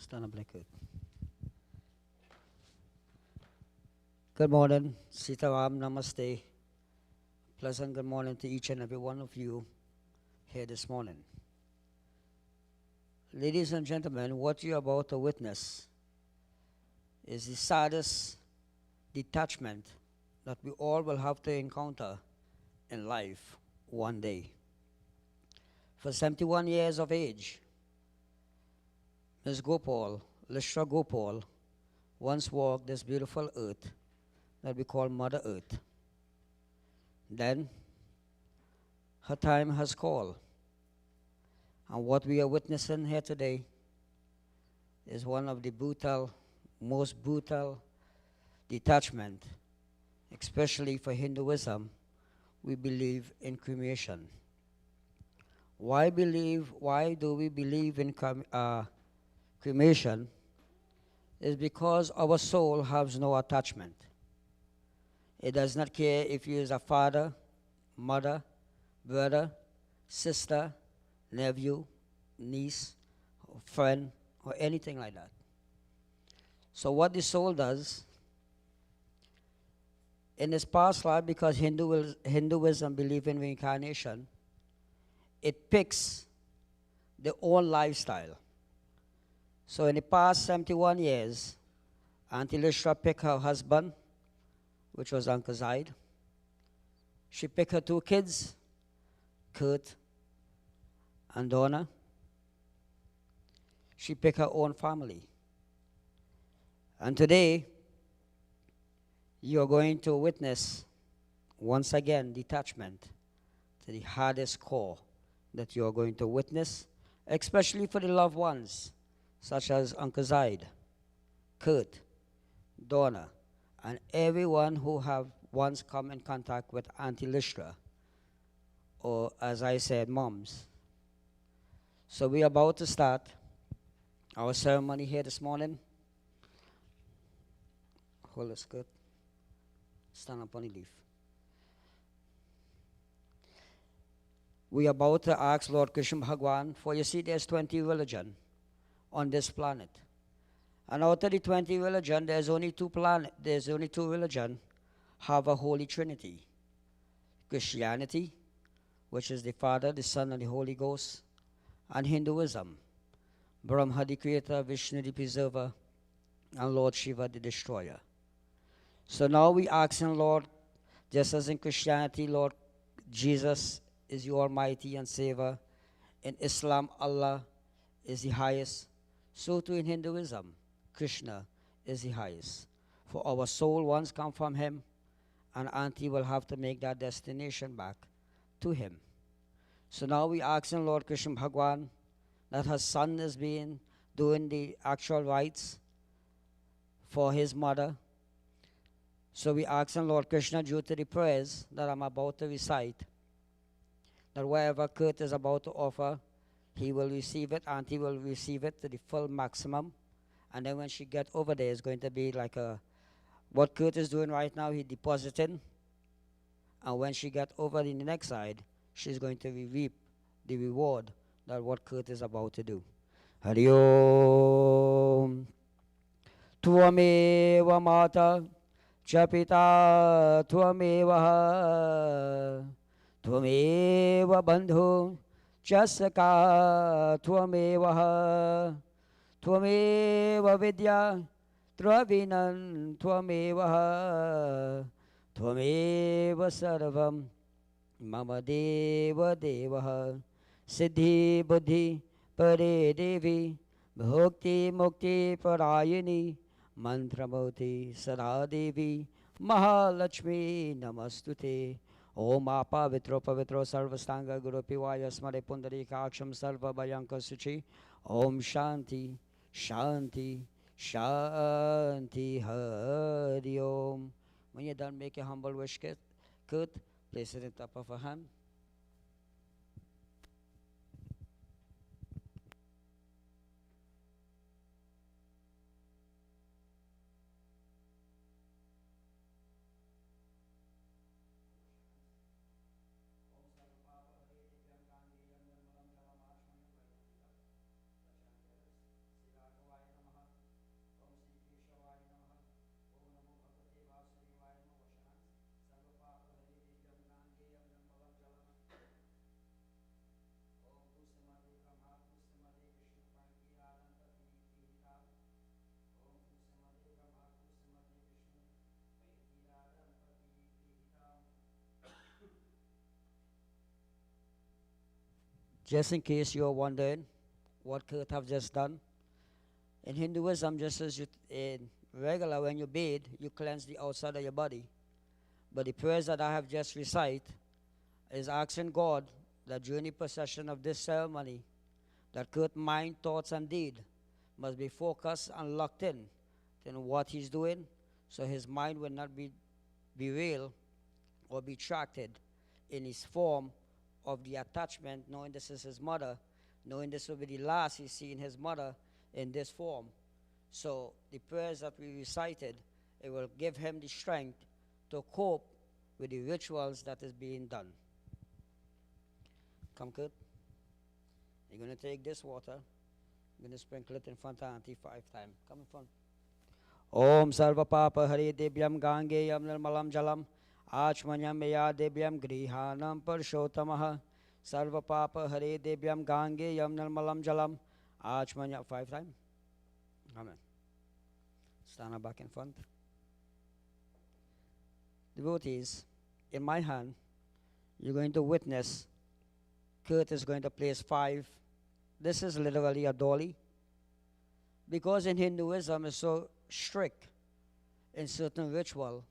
Stand up like it. Good morning, Sitaram, Namaste. Pleasant good morning to each and every one of you here this morning. Ladies and gentlemen, what you're about to witness is the saddest detachment that we all will have to encounter in life one day. For 71 years of age, Ms. Gopaul, Listra Gopaul, once walked this beautiful earth that we call Mother Earth. Then, her time has called. And what we are witnessing here today is one of the most brutal detachment, especially for Hinduism. We believe in cremation. Why do we believe in cremation? Is because our soul has no attachment. It does not care if you is a father, mother, brother, sister, nephew, niece, or friend, or anything like that. So what the soul does, in its past life, because Hinduism believes in reincarnation, it picks their own lifestyle. So in the past 71 years, Auntie Listra picked her husband, which was Uncle Zaid. She picked her two kids, Kurt and Donna. She picked her own family. And today, you are going to witness, once again, detachment to the hardest core that you are going to witness, especially for the loved ones, such as Uncle Zaid, Kurt, Donna, and everyone who have once come in contact with Auntie Listra, or as I said, moms. So we are about to start our ceremony here this morning. Hold the skirt. Stand up on the leaf. We are about to ask Lord Krishna Bhagwan, for you see there's 20 religions on this planet. And out of the 20 religions, there's only two religions have a Holy Trinity. Christianity, which is the Father, the Son, and the Holy Ghost, and Hinduism, Brahma the Creator, Vishnu the Preserver, and Lord Shiva the Destroyer. So now we asking Lord, just as in Christianity, Lord Jesus is the Almighty and Savior. In Islam, Allah is the highest. So too in Hinduism, Krishna is the highest. For our soul once come from him, and Auntie will have to make that destination back to him. So now we asking Lord Krishna Bhagwan that her son is doing the actual rites for his mother. So we asking Lord Krishna, due to the prayers that I'm about to recite, that wherever Kurt is about to offer, he will receive it, Auntie will receive it to the full maximum. And then when she gets over there, it's going to be like what Kurt is doing right now, he depositing. And when she gets over in the next side, she's going to reap the reward that what Kurt is about to do. Hari Om. Tvameva Mata Chapita Tvameva Tvameva Bandhu Chasaka Tvameva Tvameva Vidya Travinan Tvameva Tvameva Sarvam Mama Deva Devaha Siddhi Buddhi Pare Devi Bhakti Mukti Parayani Mantramoti Sadadevi Mahalakshmi Namastute Om Apa Vitro Pavitro Sarvastanga Guru Pivaya Smare Pundari Kaksham Sarva Bhayanka Suchi Om Shanti Shanti Shanti Hari Om. When you're done, make a humble wish, Kurt. Place it in top of a hand. Just in case you're wondering what Kurt have just done, in Hinduism, just as you in regular when you bathe, you cleanse the outside of your body. But the prayers that I have just recite is asking God that during the procession of this ceremony, that Kurt's mind, thoughts, and deed must be focused and locked in what he's doing, so his mind will not be derailed or be attracted in his form of the attachment, knowing this is his mother, knowing this will be the last he's seeing his mother in this form. So the prayers that we recited, it will give him the strength to cope with the rituals that is being done. Come, Kurt. You're going to take this water. You're going to sprinkle it in front of Auntie 5 times. Come in front. Om Sarva Papa Hari Debyam Gangeyam Nirmalam Jalam Achmanyam Meya Debyam Grihanam Parshotamaha Sarva Papa Hari Debyam Gangeyam Nirmalam Jalam Achmanyam 5 times. Amen. Stand up back in front. Devotees, in my hand, you're going to witness Kurt is going to place 5. This is literally a dolly. Because in Hinduism it's so strict in certain ritual,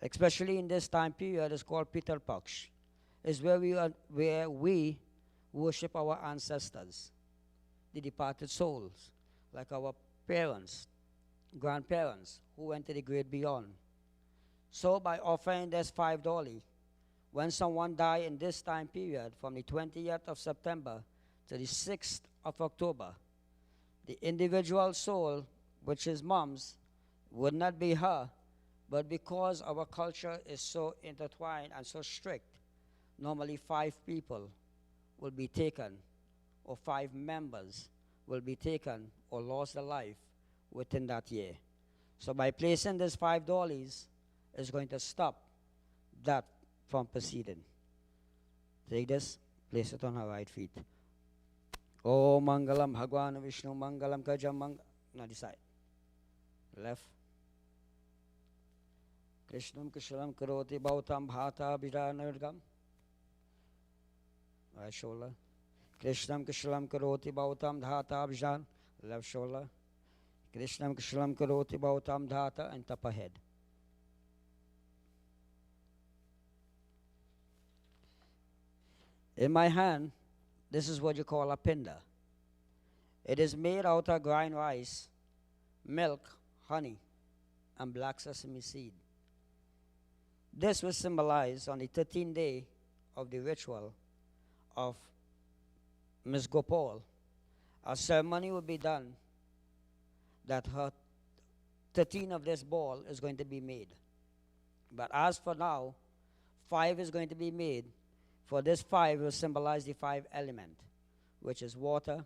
especially in this time period, it's called Pitar Paksh. It's where we worship our ancestors, the departed souls, like our parents, grandparents who went to the great beyond. So by offering this $5, when someone died in this time period, from the 20th of September to the 6th of October, the individual soul, which is mom's, would not be her, but because our culture is so intertwined and so strict, normally 5 people will be taken, or 5 members will be taken or lost their life within that year. So by placing this $5, it's going to stop that from proceeding. Take this, place it on her right feet. Oh Mangalam Bhagwan Vishnu Mangalam Kajam Mangalam. Now decide. Left. Krishnam Krishnam Karoti Bhautam Bhata Bidanargam. Right shoulder. Krishnam Krishnam Karoti Bhautam Dhata Bidan. Left shoulder. Krishnam Krishnam Karoti Bhautam Dhata, and top ahead. In my hand, this is what you call a pinda. It is made out of grind rice, milk, honey, and black sesame seed. This was symbolized on the 13th day of the ritual of Miss Gopaul. A ceremony will be done that her 13 of this ball is going to be made. But as for now, 5 is going to be made. For this 5 will symbolize the 5 elements, which is water,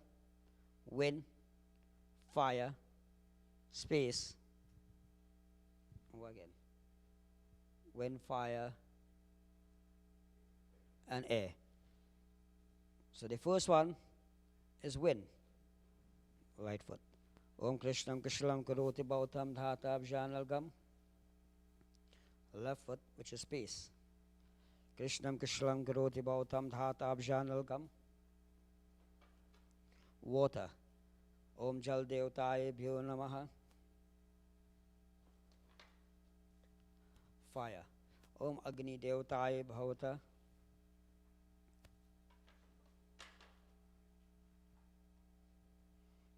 wind, fire, space, again, wind, fire, and air. So the first one is wind, right foot. Om Krishnam Krishlam Karoti Bhautam Dhata Abjanalgam, left foot, which is space. Krishnam Krishlam Karoti Bhautam Dhata Abjanalgam, water. Om Jal Devtaye Bhyo Namaha, fire. Om Agni Devtaye Bhavata,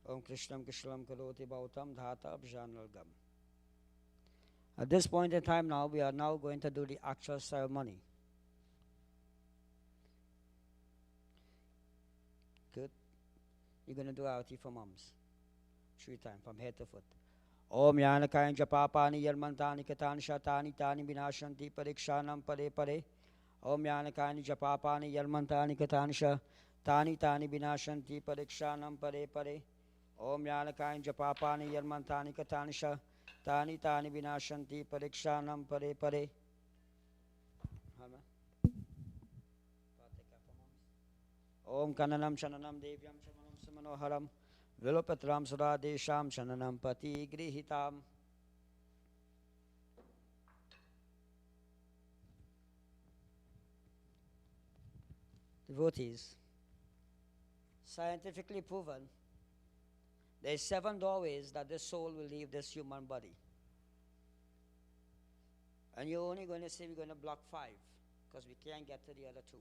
Om Krishnam Krishlam Karoti Bhautam Dhata Abjanalgam. At this point in time now, we are now going to do the actual ceremony. Good. You're going to do arati for moms. 3 times, from head to foot. Om Yanakayan Japapani Yalmantani Katani Shatani Tani Vinashanti Parikshanam Pare Pare. Om Yanakayan Japapani Yalmantani Katani Tani Tani Vinashanti Parikshanam Pare Pare. Om Yanakayan Japapani Yalmantani Katani Tani Tani Vinashanti Parikshanam Pare Pare. Om Kananam Shananam Devyam Shamanam Samanoharam Vilopatram Suradesham Shananam Pati Grihitam. Devotees, scientifically proven, there's 7 doorways that the soul will leave this human body. And you're only going to say we're going to block 5 because we can't get to the other 2.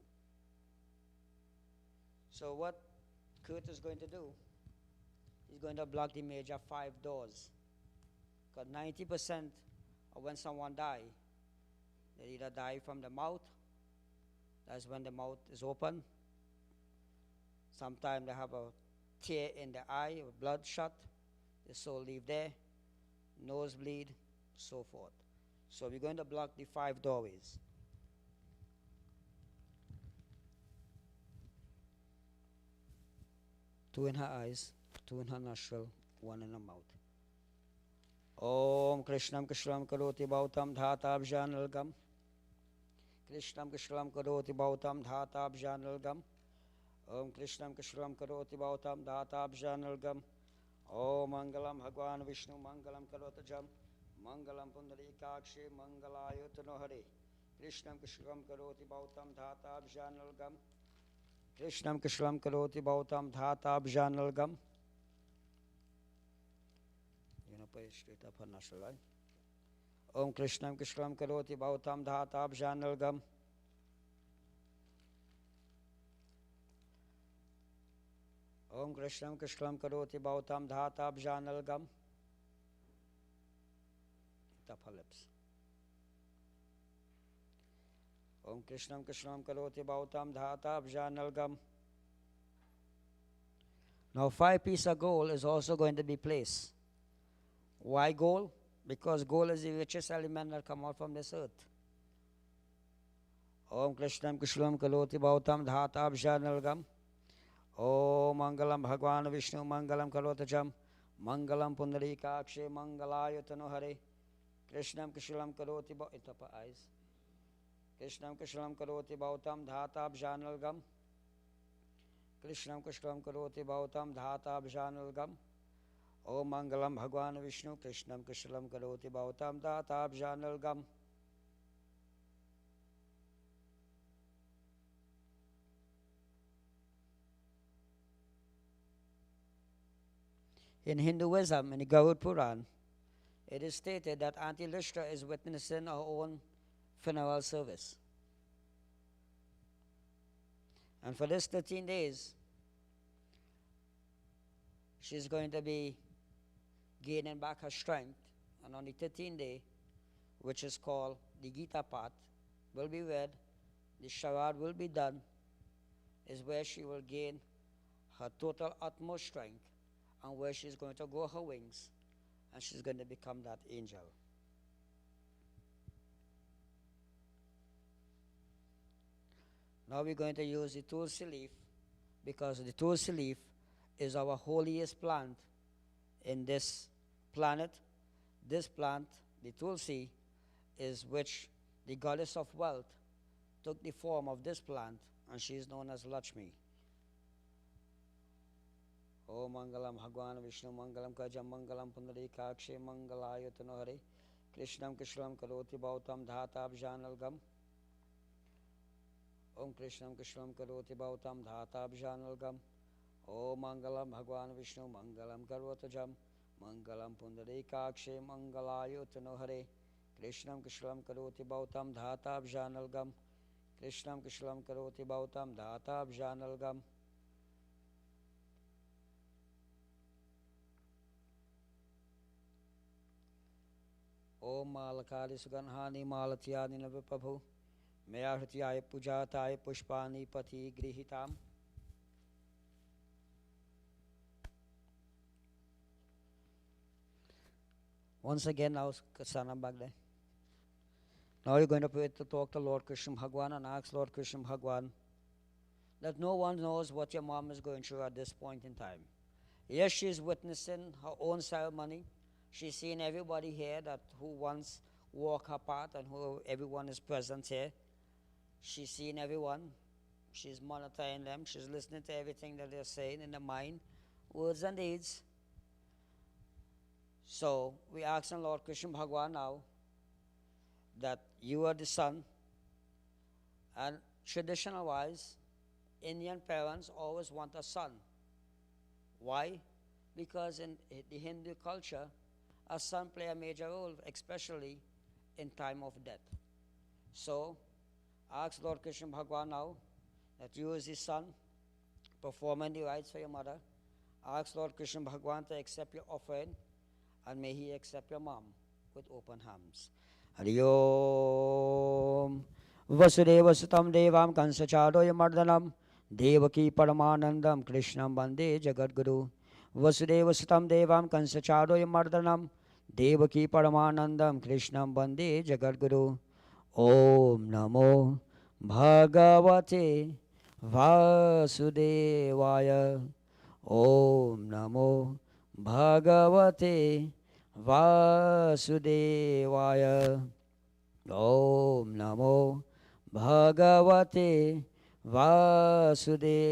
So what Kurt is going to do, he's going to block the major 5 doors. Because 90% of when someone dies, they either die from the mouth, that's when the mouth is open. Sometimes they have a tear in the eye, or bloodshot, the soul leave there, nosebleed, so forth. So we're going to block the 5 doorways. Two in her eyes, 2 in her nostril, 1 in her mouth. Om Krishnam Krishlam Karoti Bhautam Dhatabjanalgam. Krishnam Krishlam Karoti Bhautam Dhatabjanalgam. Om Krishnam Krishlam Karoti Bhautam Dhatabjanalgam. Om Mangalam Bhagwan Vishnu Mangalam Karotajam. Mangalam Pundarikakshe Mangalayutano Hare. Krishnam Krishlam Karoti Bhautam Dhatabjanalgam. Krishnam Krishlam Karoti Bhautam Dhatabjanalgam. You know, put it straight up on nostril, right? Om Krishnam Krishlam Karoti Bhautam Dhatabjanalgam. Om Krishnam Krishlam Karoti Bhautam Dhatabjanalgam. Tap her lips. Om Krishnam Krishnam Karoti Bhautam Dhatabjanalgam. Now 5 pieces of gold is also going to be placed. Why gold? Because gold is the richest element that come out from this earth. Om Krishnam Krishlam Karoti Bhautam Dhatabjanalgam. Om Mangalam Bhagwan Vishnu Mangalam Karotajam. Mangalam Pundarikakshe Mangalayutano Hare. Krishnam Krishlam Karoti Bhautam. It up her eyes. Krishnam Krishlam Karoti Bhautam Dhatabjanalgam. Krishnam Krishlam Karoti Bhautam Dhatabjanalgam. Om Mangalam Bhagwan Vishnu Krishnam Krishlam Karoti Bhautam Dhatabjanalgam. In Hinduism, in the Garud Puran, it is stated that Auntie Listra is witnessing her own funeral service. And for this 13 days, she's going to be gaining back her strength. And on the 13th day, which is called the Gita Path, will be read, the Sharad will be done, is where she will gain her total utmost strength and where she's going to grow her wings and she's going to become that angel. Now we're going to use the tulsi leaf because the tulsi leaf is our holiest plant in this planet. This plant, the tulsi, is which the goddess of wealth took the form of this plant and she is known as Lakshmi. Om Mangalam Bhagwan Vishnu Mangalam Kajam Mangalam Pundarikakshe Mangalayutano Hare. Krishnam Krishlam Karoti Bhautam Dhatabjanalgam. Om Krishnam Krishlam Karoti Bhautam Dhatabjanalgam. Om Mangalam Bhagwan Vishnu Mangalam Karotajam. Mangalam Pundarikakshe Mangalayutano Hare. Krishnam Krishlam Karoti Bhautam Dhatabjanalgam. Krishnam Krishlam Karoti Bhautam Dhatabjanalgam. Om Malakali Suganhani Malatyani Navipabhu Mayahrityaya Pujatai Pushpani Pati Grihitam. Once again, now Kasana back there. Now you're going to pray to talk to Lord Krishna Bhagwan and ask Lord Krishna Bhagwan that no one knows what your mom is going through at this point in time. Yes, she is witnessing her own ceremony. She's seen everybody here that who once walk her path and who everyone is present here. She's seen everyone. She's monitoring them. She's listening to everything that they're saying in the mind, words and deeds. So we ask Lord Krishna Bhagwan now that you are the son, and traditional wise, Indian parents always want a son Why? Because in the Hindu culture, a son play a major role, especially in time of death. So, ask Lord Krishna Bhagwan now that you as his son, performing the rites for your mother, ask Lord Krishna Bhagwan to accept your offering, and may he accept your mom with open hands. Hari Om. Vasudeva Sutam Devam Kansachadoya Mardanam Devaki Paramanandam Krishnam Bande Jagadguru. Vasudeva Sutam Devam Kansachadoya Mardanam Devaki Paramanandam Krishnam Bande Jagadguru. Om Namo Bhagavate Vasudevaya. Om Namo Bhagavate Vasudevaya. Om Namo Bhagavate Vasudevaya.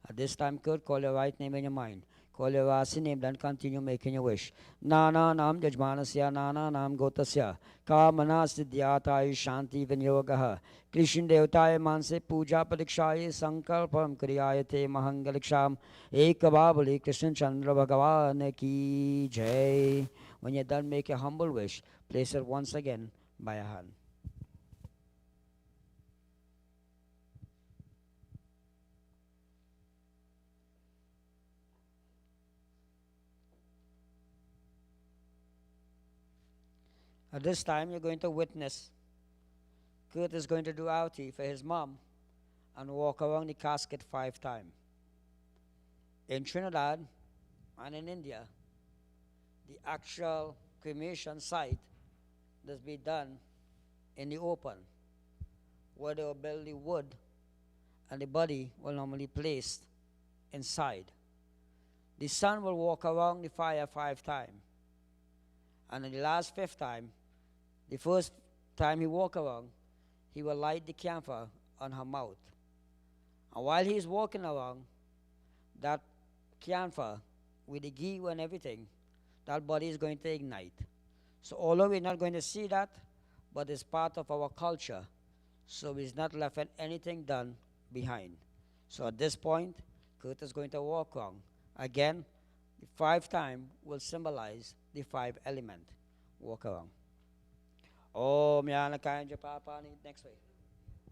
At this time, Kurt, call your right name in your mind. Call your Vasi name, then continue making your wish. Nana nam Jajmanasya, Nana nam Gotasya, Kamana Siddhyata Shanti Vinyogaha, Krishna Devtaya Manse Puja Padikshaye Sankalpam Kriyayate Mahangaliksham, Ekababali Krishna Chandra Bhagavan Ki Jai. When you're done, make a humble wish. Place it once again by a hand. At this time, you're going to witness Kurt is going to do arati for his mom and walk around the casket 5 times. In Trinidad and in India, the actual cremation site does be done in the open, where they will build the wood and the body will normally be placed inside. The son will walk around the fire 5 times, and in the last 5th time, the first time he walk around, he will light the camphor on her mouth. And while he's walking around, that camphor with the ghee and everything, that body is going to ignite. So although we're not going to see that, but it's part of our culture, so he's not left anything done behind. So at this point, Kurt is going to walk around. Again, the 5 times will symbolize the 5 elements. Walk around. Om Yanakaya Japapani, next way.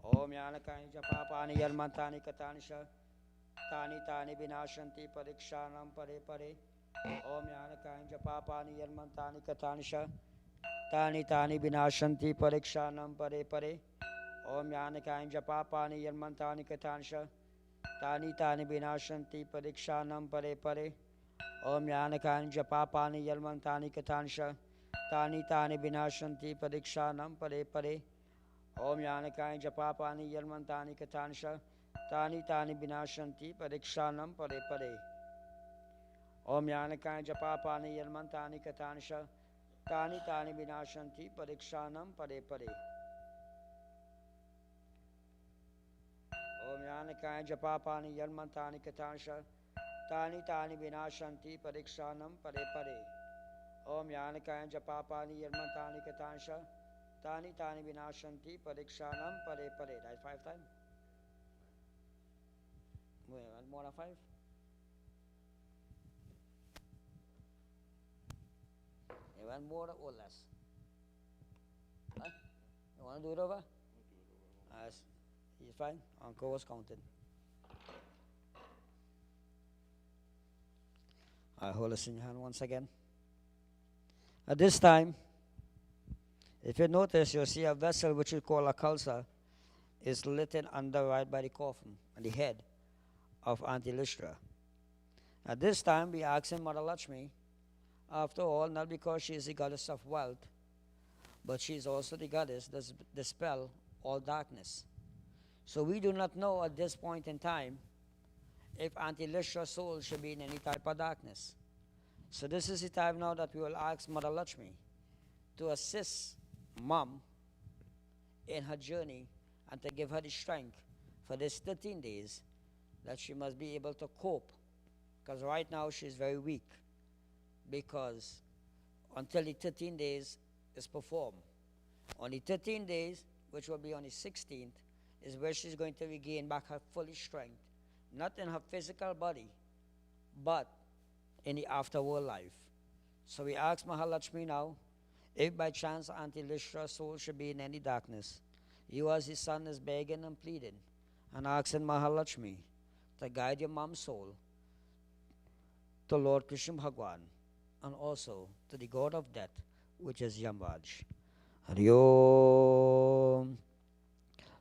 Om Yanakaya Japapani Yarmantani Katanisha, Tani Tani Vinashanti Parikshanam Pare Pare. Om Yanakaya Japapani Yarmantani Katanisha, Tani Tani Vinashanti Parikshanam Pare Pare. Om Yanakaya Japapani Yarmantani Katanisha, Tani Tani Vinashanti Parikshanam Pare Pare. Om Yanakaya Japapani Yarmantani Katanisha, Tani Tani Vinashanti Parikshanam Pare Pare. Om Yanakaya Japapani Yarmantani Katanisha, Tani Tani Vinashanti Parikshanam Pare Pare. Om Yanakaya Japapani Yarmantani Katanisha, Tani Tani Vinashanti Parikshanam Pare Pare. Om Yanakaya Japapani Yarmantani Katanisha, Tani Tani Vinashanti Parikshanam Pare Pare. Om Yanakaya Japapani Yarmantani Katanisha, Tani Tani Vinashanti Parikshanam Pare Pare. That's 5 times. More than 5? You want more or less? Huh? You want to do it over? It's fine. Uncle was counted. I hold this in your hand once again. At this time, if you notice, you'll see a vessel which we call a kalsa is lit under right by the coffin and the head of Auntie Listra. At this time, we ask him, Mother Lakshmi, after all, not because she is the goddess of wealth, but she is also the goddess that dispels all darkness. So we do not know at this point in time if Auntie Listra's soul should be in any type of darkness. So this is the time now that we will ask Mother Lakshmi to assist Mom in her journey and to give her the strength for this 13 days that she must be able to cope. Because right now she's very weak. Because until the 13 days is performed. On the 13 days, which will be on the 16th, is where she's going to regain back her fully strength. Not in her physical body, but in the afterworld life. So we ask Mahalakshmi now, if by chance Auntie Listra's soul should be in any darkness, you as his son is begging and pleading and asking Mahalakshmi to guide your mom's soul to Lord Krishna Bhagwan and also to the god of death, which is Yamraj. Hari Om.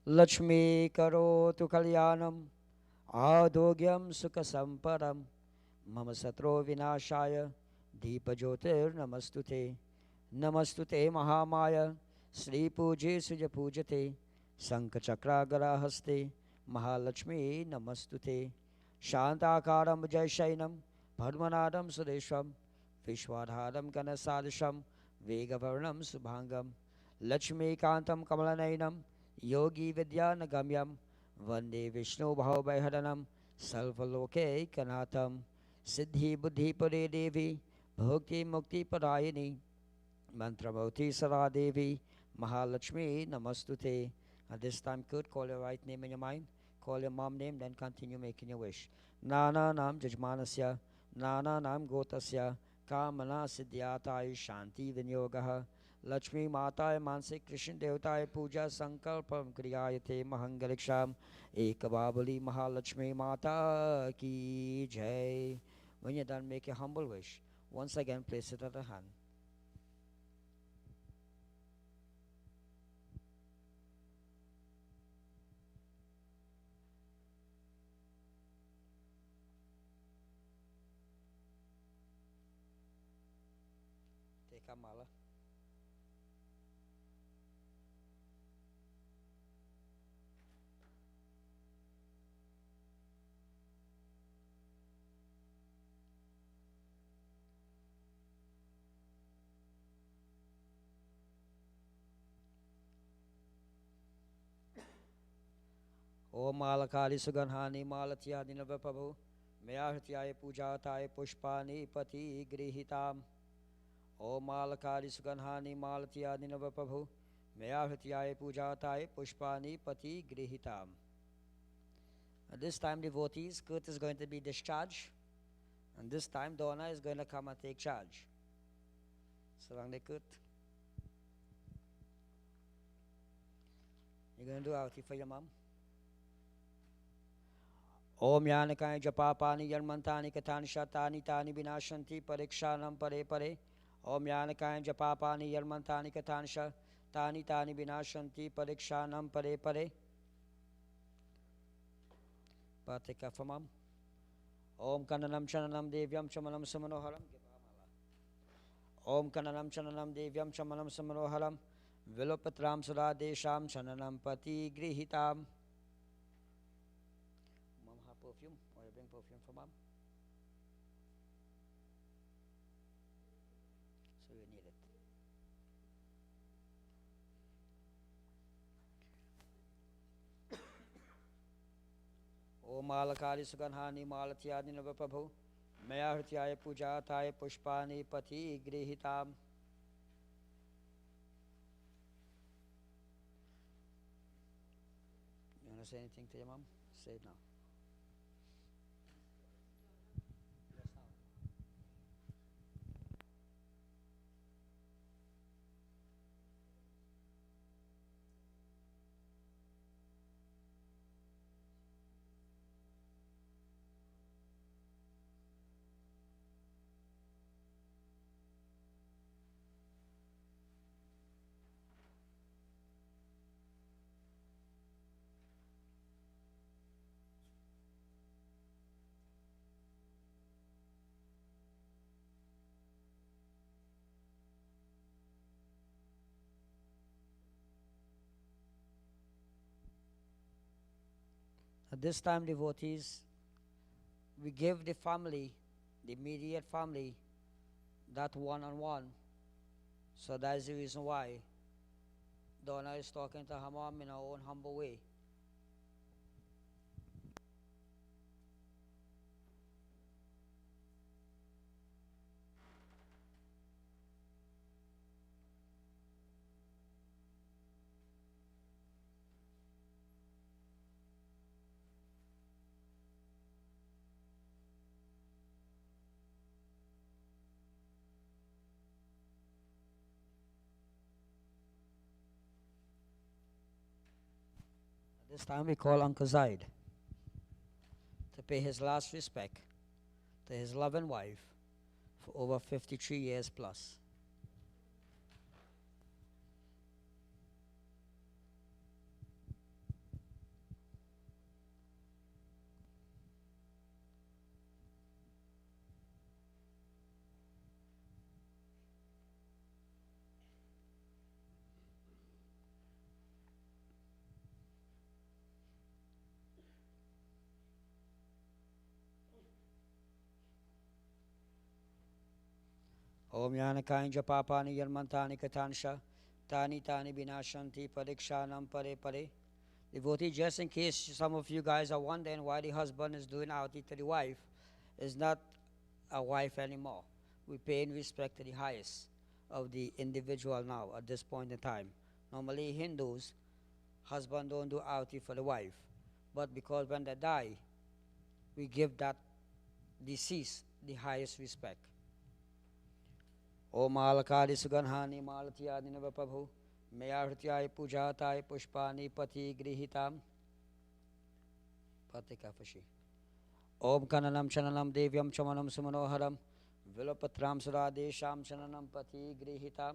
Lakshmi karotu kalyanam adogyam sukha samparam mama satro vinashaya deepa jyotir namastute namastute mahamaya Sri Puje Suja Pujate Sankachakra Haste Mahalakshmi Namastute Shantakaram Jaishainam Padmanadam Sudeshwam Vishwadharam Ganasadisham Vegavarnam Subhangam Lakshmi Kantam Kamalanainam Yogi Vidya Nagamyam Vande Vishnu Bhavabhaiharanam Salvaloke Kanatam Siddhi Buddhi Pare Devi Bhakti Mukti Parayani Mantramoti Sara Devi Mahalakshmi Namastute. At this time, could call your right name in your mind, call your mom name, then continue making your wish. Nana Nam Jajmanasya, Nana Nam Gotasya, Kamana Siddhyataya Shanti Vinyogaha, Lakshmi Mata Manse Krishna Devtaya Puja Sankalpam Kriyayate Mahangaliksham, Ekababali Mahalakshmi Mata Ki Jai. When you're done, make a humble wish. Once again, place it at the hand. Take a mala. Om Malakali Suganhani Malatya Dinavapabu Mayahtyaya Pujataya Pushpani Pati Grihitam Om Malakali Suganhani Malatya Dinavapabu Mayahtyaya Pujataya Pushpani Pati Grihitam. At this time, devotees, Kurt is going to be discharged, and this time Donna is going to come and take charge. Sarang Kurt. You're going to do arati for your mom? Om Yanakaya Japapani Yarmantani Katani Shatani Tani Vinashanti Parikshanam Pare Pare. Om Yanakaya Japapani Yarmantani Katani Tani Tani Vinashanti Parikshanam Pare Pare. Patika for mom. Om Kananam Chananam Devyam Chamanam Samanoharam. Om Kananam Chananam Devyam Chamanam Samanoharam. Vilopatram Sura Desham Chananam Pati Grihitam. Mom have perfume, or you bring perfume for mom? So you need it. Om Malakali Suganhani Malatyadi Navaprabhu Maya Hrityaya Pujataya Pushpani Pati Grihitam. You want to say anything to your mom? Say it now. At this time, devotees, we give the family, the immediate family, that one-on-one. So that is the reason why Donna is talking to her mom in her own humble way. This time we call Uncle Zaid to pay his last respect to his loving wife for over 53 years plus. Om Yana Kainja Papani Yarmantani Katansha Tani Tani Binashanti Parikshanam Pare Pare. Devotee, just in case some of you guys are wondering why the husband is doing arti to the wife, is not a wife anymore. We pay in respect to the highest of the individual now at this point in time. Normally Hindus, husband don't do arti for the wife. But because when they die, we give that deceased the highest respect. O Malakadi Suganhani Malatya Dinavaprabhu Mayartyai Pujatai Pushpani Pati Grihitam Patikafashi. Om Kananam Chananam Devyam Chamanam Sumanoharam Vilapatram Suradesham Chananam Pati Grihitam.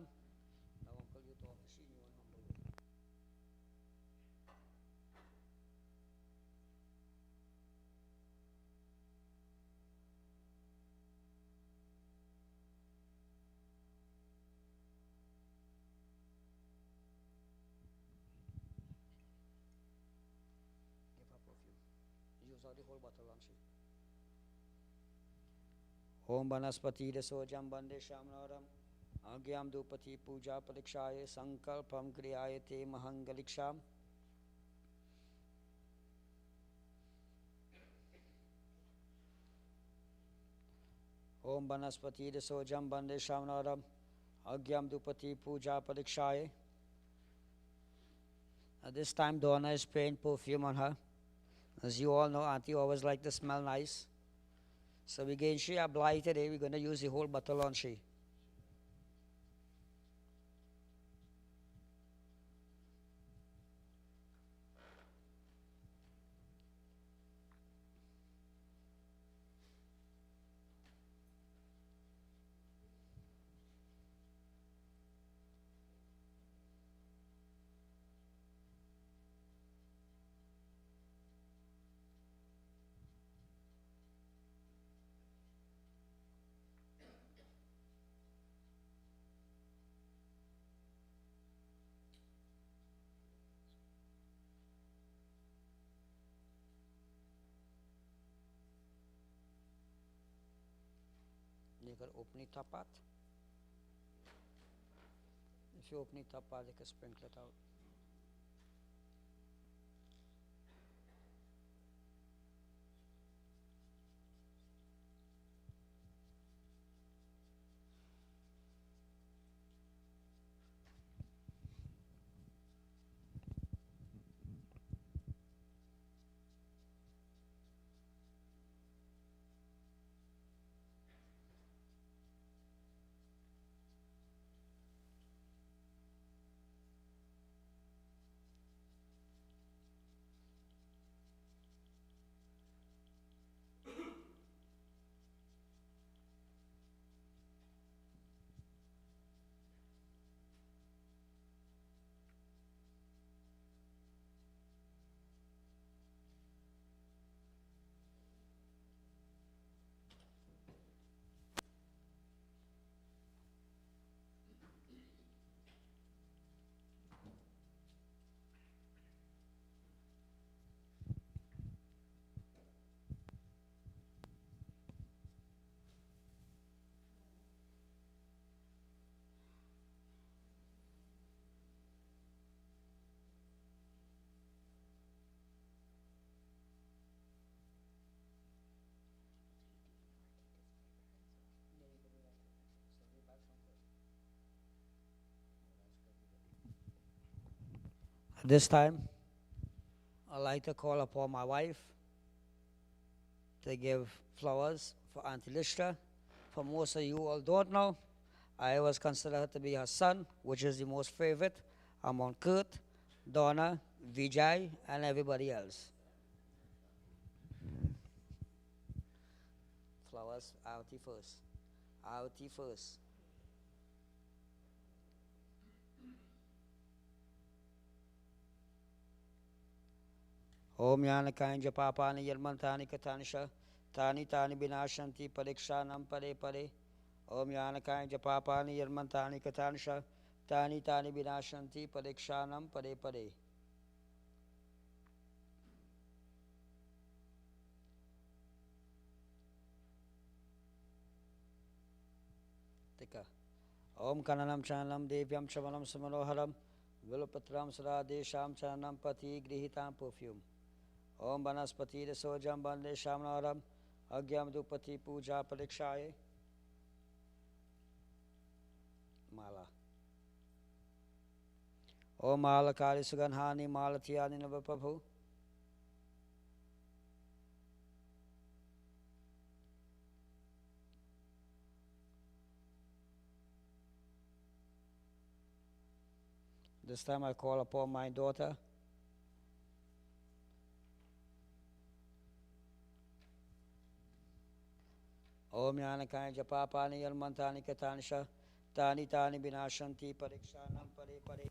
Use all the whole bottle on she. Om Banaspati Sojam Bande Shamnaram Agyam Dupati Puja Parikshaye Sankalpam Kriyayate Mahangaliksham. Om Banaspati Sojam Bande Shamnaram Agyam Dupati Puja Parikshaye. At this time, Donna is spraying perfume on her. As you all know, Auntie always like to smell nice. So we gain she apply today. We're going to use the whole bottle on she. You can open it up at. If you open it up, you can sprinkle it out. This time, I'd like to call upon my wife to give flowers for Auntie Listra. For most of you all don't know, I always consider her to be her son, which is the most favorite among Kurt, Donna, Vijay, and everybody else. Flowers, Aarti first. Aarti first. Om Yana Kanja Papani Yalmantani Katanisha. Tani Tani Binashanti Parikshanam Pare Pare. Om Yana Kanja Papani Yalmantani Katanisha. Tani Tani Binashanti Parikshanam Pare Pare. Tika. Om Kananam Chanam Devyam Chamanam Samanoharam. Vilupatram Sada Desham Chanam Pati Grihitam Perfume. Om Banaspati Sojam Bande Shamnaram. Agyam Dupati Puja Parikshaye. Mala. Om Malakari Suganhani Malatiyani Navaprabhu. This time I call upon my daughter. Om Yanakaya Japapani Yalmantani Katanisha. Tani Tani Binashanti Parikshanam Pare Pare.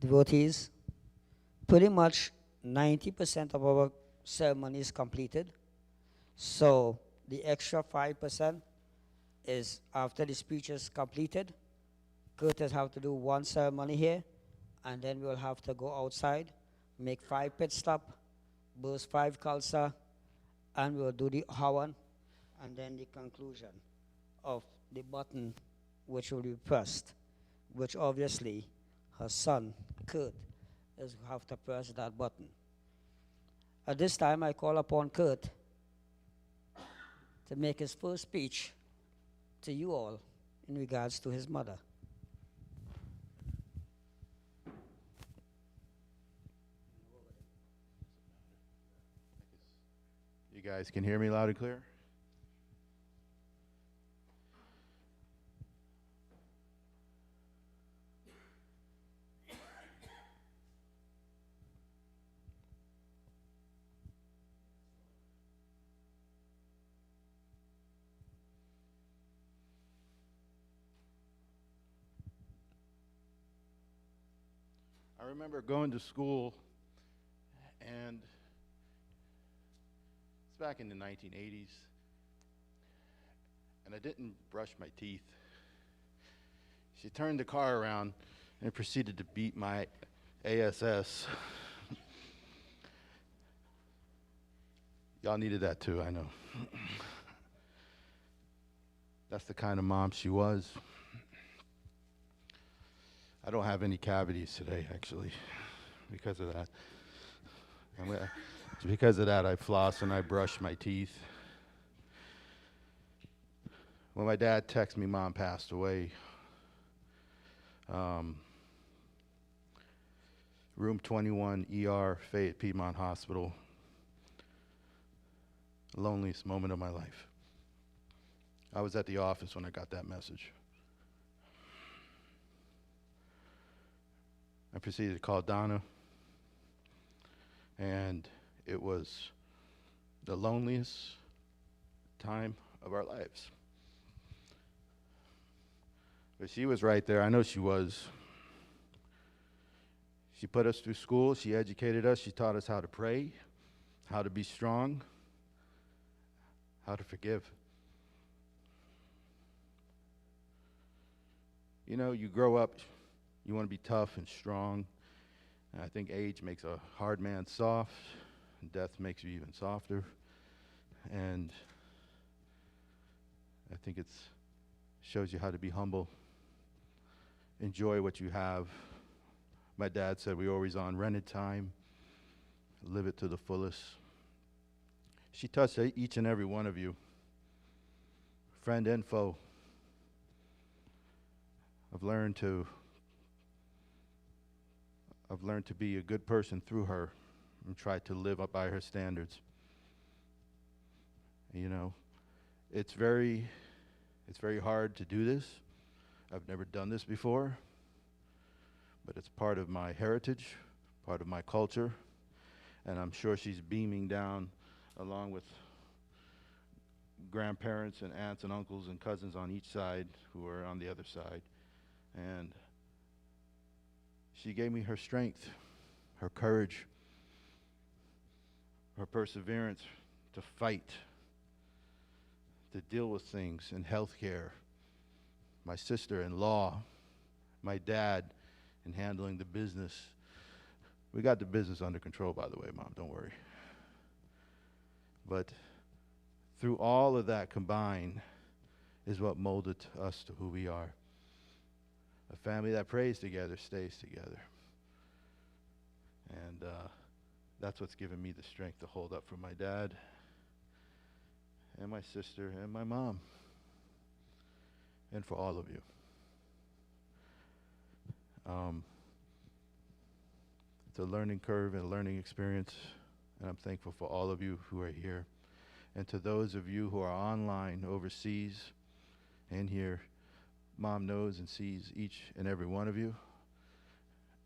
devotees, pretty much 90% of our ceremony is completed. So the extra 5% is after the speech is completed. Curtis have to do one ceremony here, and then we'll have to go outside, make 5 pit stop, burst 5 kalsa, and we'll do the hawan, and then the conclusion of the button which will be pressed, which obviously her son, Kurt, is have to press that button. At this time, I call upon Kurt to make his first speech to you all in regards to his mother. You guys can hear me loud and clear? I remember going to school, and it's back in the 1980s, and I didn't brush my teeth. She turned the car around and proceeded to beat my ASS. Y'all needed that too, I know. That's the kind of mom she was. I don't have any cavities today, actually, because of that. Because of that, I floss and I brush my teeth. When my dad texted me mom passed away, room 21 ER, Fayette Piedmont Hospital, loneliest moment of my life. I was at the office when I got that message. I proceeded to call Donna, and it was the loneliest time of our lives. But she was right there. I know she was. She put us through school. She educated us. She taught us how to pray, how to be strong, how to forgive. You know, you grow up, you want to be tough and strong. And I think age makes a hard man soft, and death makes you even softer. And I think it shows you how to be humble, enjoy what you have. My dad said we're always on rented time, live it to the fullest. She touched each and every one of you, friend and foe. I've learned to be a good person through her and try to live up by her standards. You know, it's very hard to do this. I've never done this before, but it's part of my heritage, part of my culture, and I'm sure she's beaming down along with grandparents and aunts and uncles and cousins on each side who are on the other side. And she gave me her strength, her courage, her perseverance to fight, to deal with things in healthcare, my sister-in-law, my dad in handling the business. We got the business under control, by the way, Mom, don't worry. But through all of that combined is what molded us to who we are. A family that prays together stays together. And that's what's given me the strength to hold up for my dad and my sister and my mom and for all of you. It's a learning curve and a learning experience, and I'm thankful for all of you who are here. And to those of you who are online, overseas, and here, Mom knows and sees each and every one of you,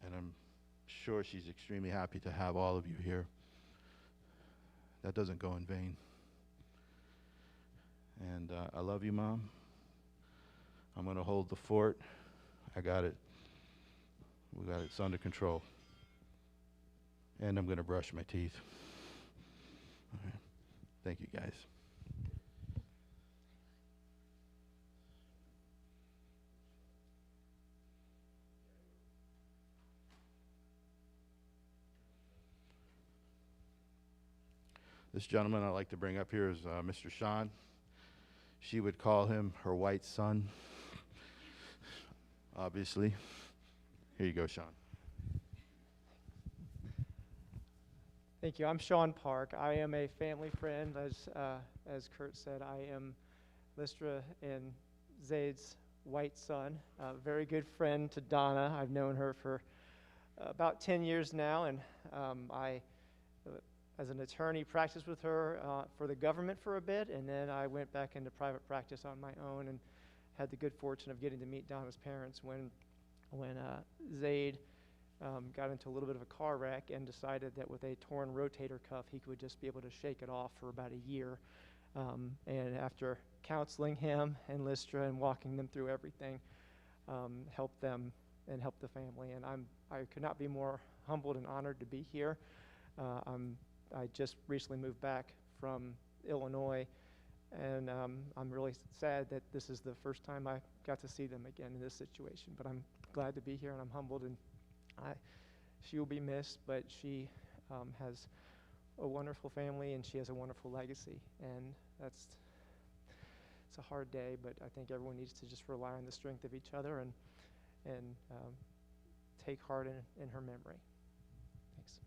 and I'm sure she's extremely happy to have all of you here. That doesn't go in vain. And I love you, Mom. I'm going to hold the fort. I got it We got it under control. And I'm going to brush my teeth. All right. Thank you, guys. This gentleman I'd like to bring up here is Mr. Sean. She would call him her white son, obviously. Here you go, Sean. Thank you. I'm Sean Park. I am a family friend. As Kurt said, I am Listra and Zaid's white son. A very good friend to Donna. I've known her for about 10 years now, and I, as an attorney, practiced with her for the government for a bit, and then I went back into private practice on my own and had the good fortune of getting to meet Donna's parents when Zaid got into a little bit of a car wreck and decided that with a torn rotator cuff, he would just be able to shake it off for about a year. And after counseling him and Listra and walking them through everything, helped them and helped the family. And I could not be more humbled and honored to be here. I just recently moved back from Illinois, and I'm really sad that this is the first time I got to see them again in this situation. But I'm glad to be here, and I'm humbled, and she will be missed, but she has a wonderful family, and she has a wonderful legacy. And it's a hard day, but I think everyone needs to just rely on the strength of each other and take heart in her memory. Thanks.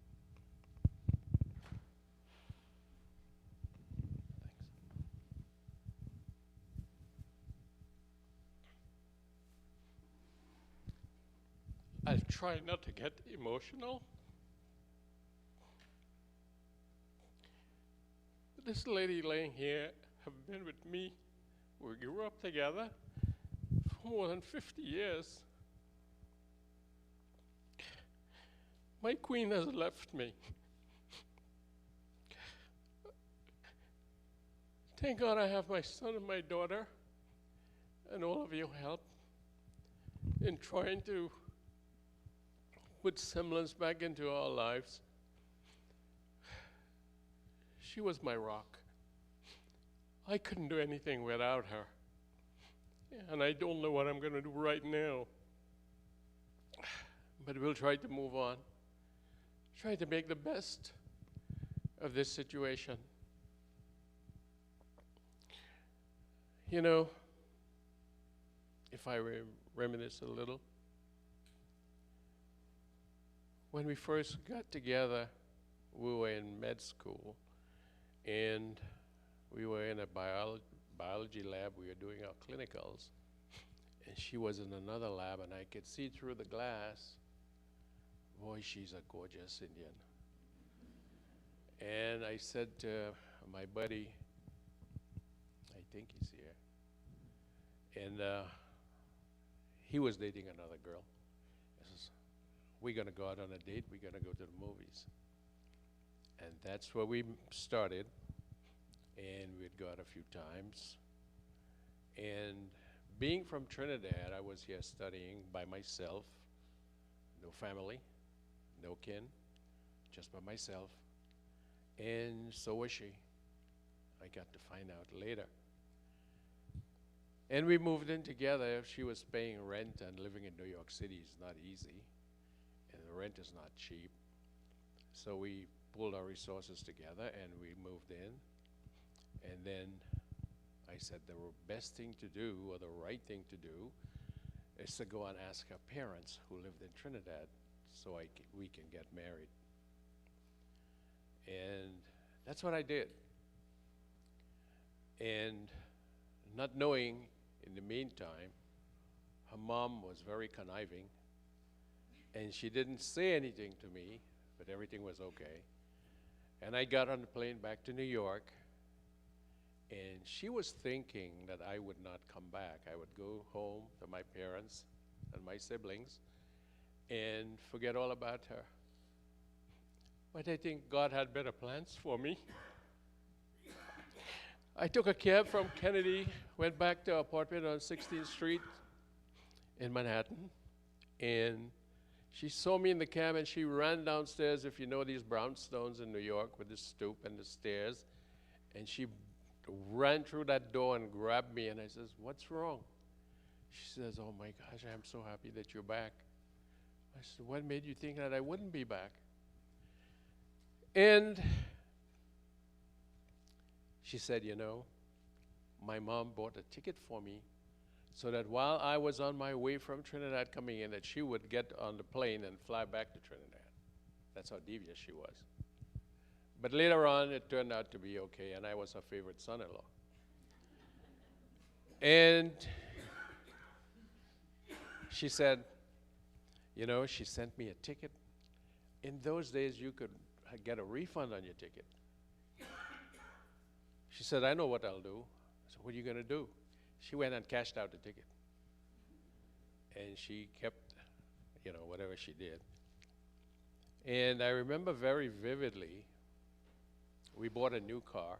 I'll try not to get emotional. This lady laying here have been with me. We grew up together for more than 50 years. My queen has left me. Thank God I have my son and my daughter and all of your help in trying to put semblance back into our lives. She was my rock. I couldn't do anything without her. And I don't know what I'm going to do right now. But we'll try to move on. Try to make the best of this situation. You know, if I reminisce a little, when we first got together, we were in med school, and we were in a biology lab. We were doing our clinicals, and she was in another lab, and I could see through the glass, boy, she's a gorgeous Indian. And I said to my buddy, I think he's here, and he was dating another girl. I says, we're gonna go out on a date, we're gonna go to the movies. And that's where we started, and we'd go out a few times. And being from Trinidad, I was here studying by myself, no family, no kin, just by myself. And so was she. I got to find out later. And we moved in together. She was paying rent, and living in New York City is not easy, and the rent is not cheap. So we pulled our resources together and we moved in. And then I said the best thing to do, or the right thing to do, is to go and ask her parents who lived in Trinidad so we can get married. And that's what I did. And not knowing, in the meantime, her mom was very conniving, and she didn't say anything to me, but everything was okay. And I got on the plane back to New York, and she was thinking that I would not come back. I would go home to my parents and my siblings and forget all about her. But I think God had better plans for me. I took a cab from Kennedy, went back to our apartment on 16th Street in Manhattan, and She saw me in the cab and she ran downstairs, if you know these brownstones in New York with the stoop and the stairs, and she ran through that door and grabbed me, and I says, "What's wrong?" She says, "Oh my gosh, I'm so happy that you're back." I said, "What made you think that I wouldn't be back?" And she said, "You know, my mom bought a ticket for me so that while I was on my way from Trinidad coming in, that she would get on the plane and fly back to Trinidad." That's how devious she was. But later on, it turned out to be okay, and I was her favorite son-in-law. And she said, "You know, she sent me a ticket. In those days, you could get a refund on your ticket." She said, "I know what I'll do." I said, "What are you going to do?" She went and cashed out the ticket. And she kept, you know, whatever she did. And I remember very vividly, we bought a new car,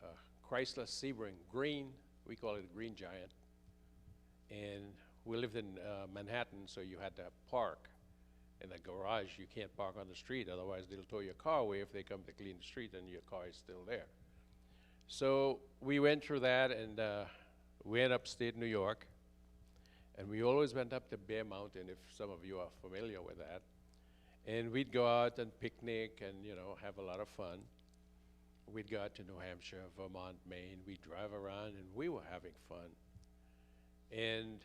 a Chrysler Sebring, green, we call it a Green Giant. And we lived in Manhattan, so you had to park in the garage. You can't park on the street, otherwise they'll tow your car away if they come to clean the street and your car is still there. So we went through that, and we went upstate New York, and we always went up to Bear Mountain, if some of you are familiar with that. And we'd go out and picnic and, you know, have a lot of fun. We'd go out to New Hampshire, Vermont, Maine. We'd drive around, and we were having fun. And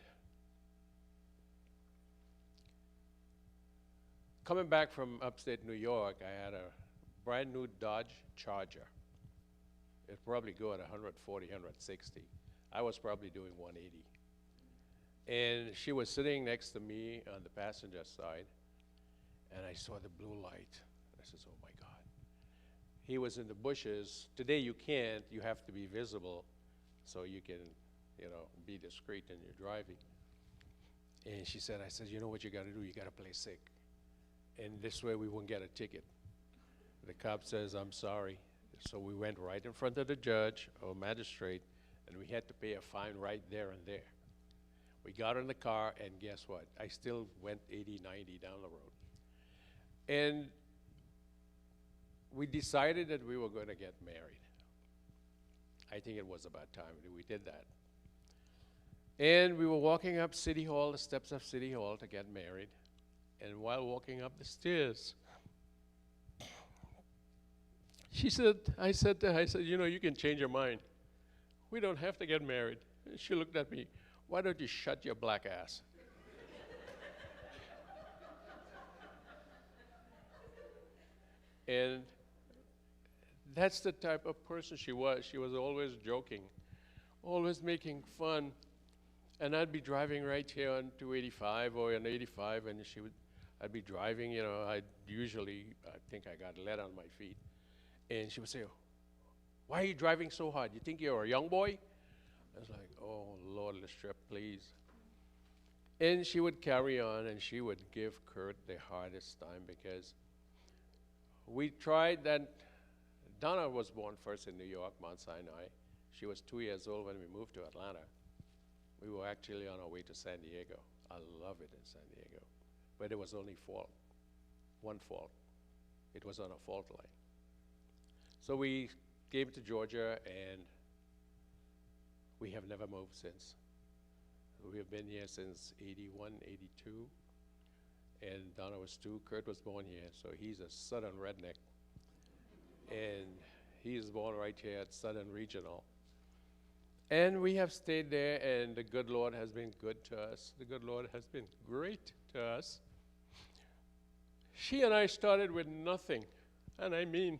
coming back from upstate New York, I had a brand new Dodge Charger. It'd probably go at 140, 160. I was probably doing 180. And she was sitting next to me on the passenger side, and I saw the blue light. I says, "Oh my God." He was in the bushes. Today you can't, you have to be visible so you can, you know, be discreet in your driving. And she said, I said, "You know what you gotta do? You gotta play sick. And this way we won't get a ticket." The cop says, "I'm sorry." So we went right in front of the judge or magistrate, and we had to pay a fine right there and there. We got in the car, and guess what? I still went 80, 90 down the road. And we decided that we were going to get married. I think it was about time that we did that. And we were walking up City Hall, the steps of City Hall, to get married. And while walking up the stairs, I said to her, "You know, you can change your mind. We don't have to get married." And she looked at me, "Why don't you shut your black ass?" And that's the type of person she was. She was always joking, always making fun. And I'd be driving right here on 285 or on 85, and I'd be driving, you know, I think I got lead on my feet. And she would say, "Why are you driving so hard? You think you're a young boy?" I was like, "Oh, Lord, Listra, please." And she would carry on, and she would give Kurt the hardest time because we tried that. Donna was born first in New York, Mount Sinai. She was 2 years old when we moved to Atlanta. We were actually on our way to San Diego. I love it in San Diego. But it was only one fault. It was on a fault line. So we came to Georgia, and we have never moved since. We have been here since 81, 82, and Donna was 2. Kurt was born here, so he's a Southern redneck. And he is born right here at Southern Regional. And we have stayed there, and the good Lord has been good to us. The good Lord has been great to us. She and I started with nothing, and I mean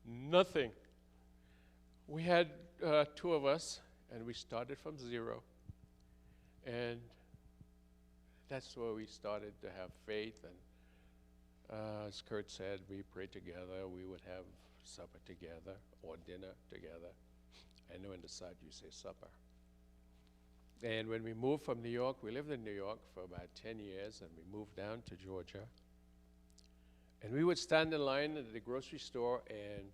nothing. We had 2 of us, and we started from 0. And that's where we started to have faith. And as Kurt said, we prayed together. We would have supper together or dinner together. I know in the South you say supper. And when we moved from New York, we lived in New York for about 10 years, and we moved down to Georgia. And we would stand in line at the grocery store, and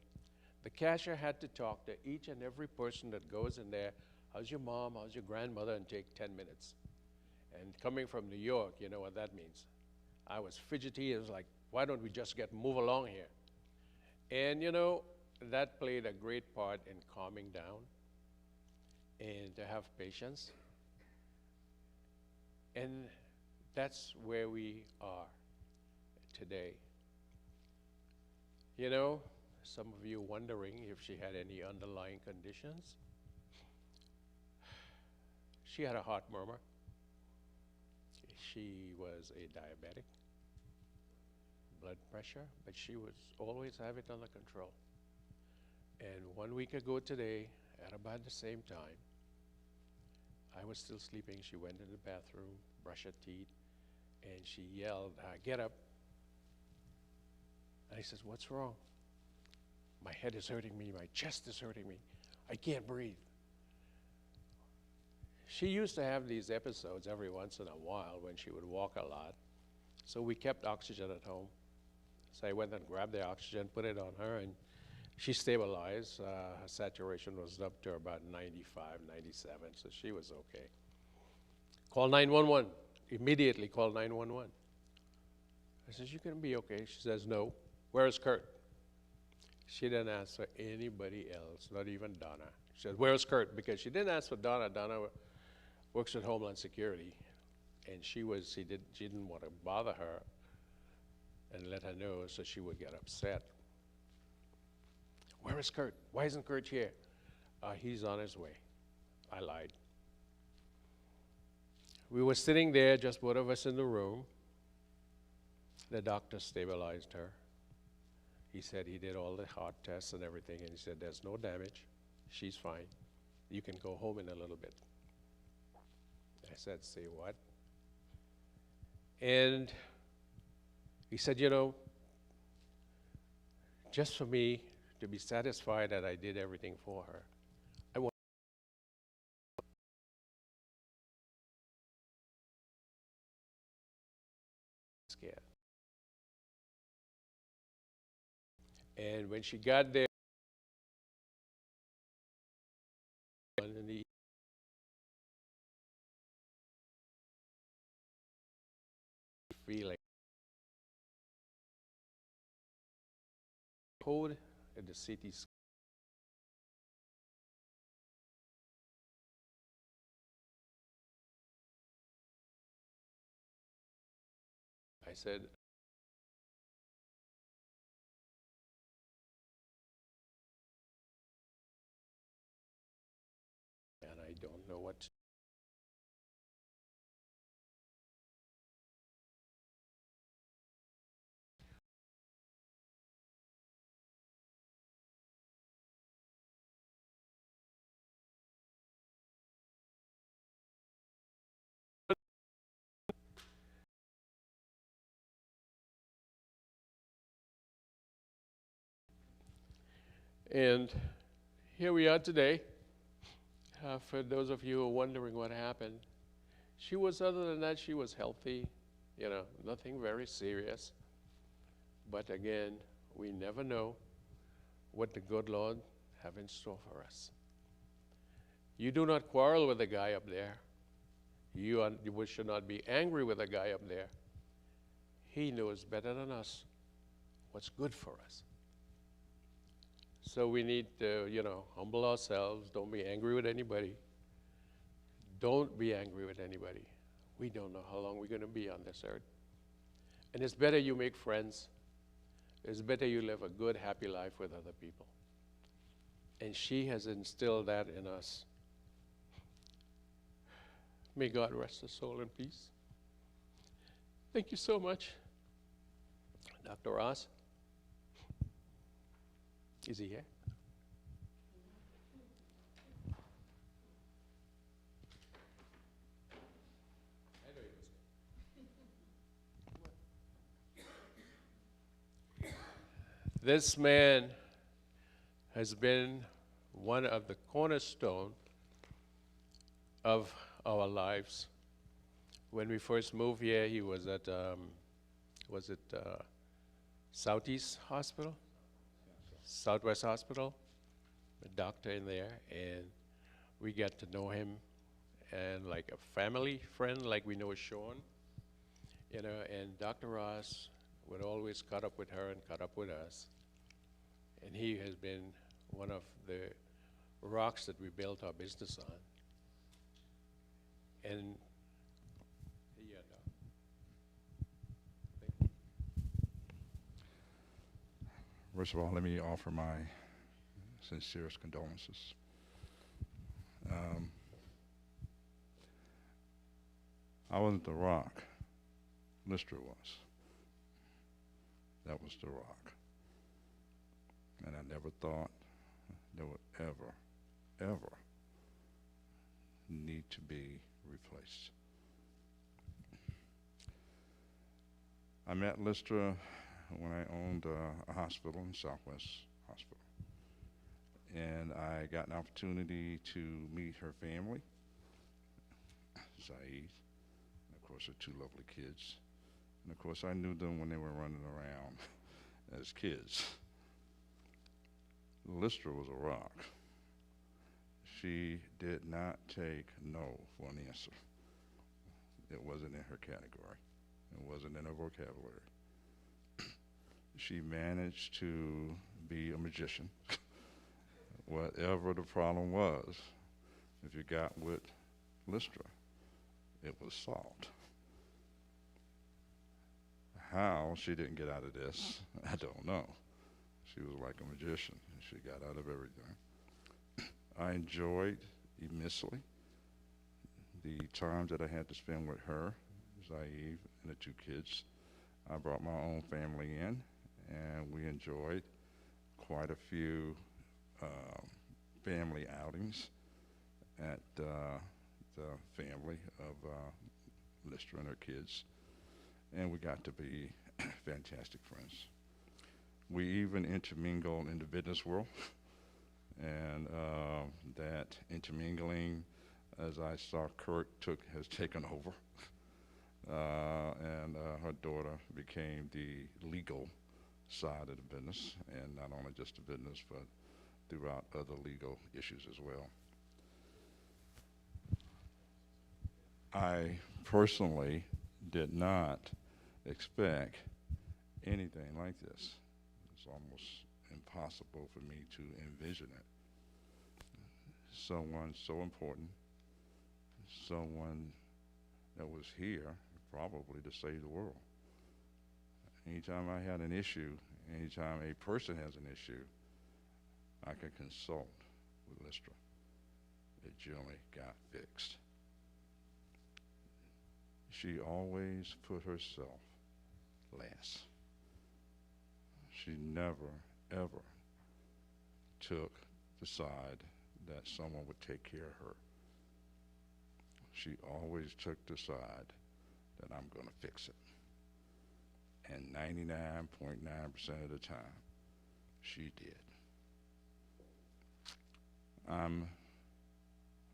the cashier had to talk to each and every person that goes in there. "How's your mom? How's your grandmother?" and take 10 minutes. And coming from New York, you know what that means. I was fidgety. It was like, why don't we just move along here? And you know, that played a great part in calming down and to have patience. And that's where we are today. You know, some of you wondering if she had any underlying conditions. She had a heart murmur. She was a diabetic, blood pressure, but she was always have it under control. And 1 week ago today, at about the same time, I was still sleeping. She went in the bathroom, brushed her teeth, and she yelled, "Get up." And I says, "What's wrong?" "My head is hurting me, my chest is hurting me. I can't breathe." She used to have these episodes every once in a while when she would walk a lot. So we kept oxygen at home. So I went and grabbed the oxygen, put it on her, and she stabilized. Her saturation was up to about 95, 97, so she was okay. Call 911. Immediately call 911. I says, "You can be okay." She says, "No. Where is Kurt?" She didn't ask for anybody else, not even Donna. She said, "Where's Kurt?" Because she didn't ask for Donna. Donna works at Homeland Security, and she didn't want to bother her and let her know, so she would get upset. "Where is Kurt? Why isn't Kurt here?" "He's on his way." I lied. We were sitting there, just both of us in the room. The doctor stabilized her. He said he did all the heart tests and everything, and he said, "There's no damage. She's fine. You can go home in a little bit." I said, "Say what?" And he said, "You know, just for me to be satisfied that I did everything for her, I want scared." And when she got there, in the feeling, code at the CT scan. I said, and I don't know what. And here we are today. For those of you who are wondering what happened, she was, other than that, she was healthy, you know, nothing very serious. But again, we never know what the good Lord have in store for us. You do not quarrel with the guy up there. You should not be angry with the guy up there. He knows better than us what's good for us. So we need to, you know, humble ourselves. Don't be angry with anybody. Don't be angry with anybody. We don't know how long we're going to be on this earth. And it's better you make friends. It's better you live a good, happy life with other people. And she has instilled that in us. May God rest her soul in peace. Thank you so much. Dr. Ross. Is he here? This man has been one of the cornerstone of our lives. When we first moved here, he was at, Southeast Hospital? Southwest Hospital, a doctor in there, and we got to know him and like a family friend, like we know Sean. you know, and Dr. Ross would always cut up with her and cut up with us. And he has been one of the rocks that we built our business on. And yeah, no. First of all, let me offer my sincerest condolences. I wasn't the rock. Listra was. That was the rock. And I never thought there would ever need to be replaced. I met Listra when I owned a hospital in Southwest Hospital. And I got an opportunity to meet her family, Zaid, and of course her two lovely kids. And of course I knew them when they were running around as kids. Listra was a rock. She did not take no for an answer. It wasn't in her category. It wasn't in her vocabulary. She managed to be a magician. Whatever the problem was, if you got with Listra, it was solved. How she didn't get out of this, I don't know. She was like a magician. She got out of everything. I enjoyed immensely the time that I had to spend with her, Zaid, and the two kids. I brought my own family in, and we enjoyed quite a few family outings at the family of Listra and her kids, and we got to be fantastic friends. We even intermingled in the business world, and that intermingling, as I saw Kurt has taken over, and her daughter became the legal side of the business, and not only just the business, but throughout other legal issues as well. I personally did not expect anything like this. It's almost impossible for me to envision it. Someone so important, someone that was here probably to save the world. Anytime I had an issue, anytime a person has an issue, I could consult with Listra. It generally got fixed. She always put herself last. She never, ever took the side that someone would take care of her. She always took the side that I'm going to fix it. And 99.9% of the time, she did.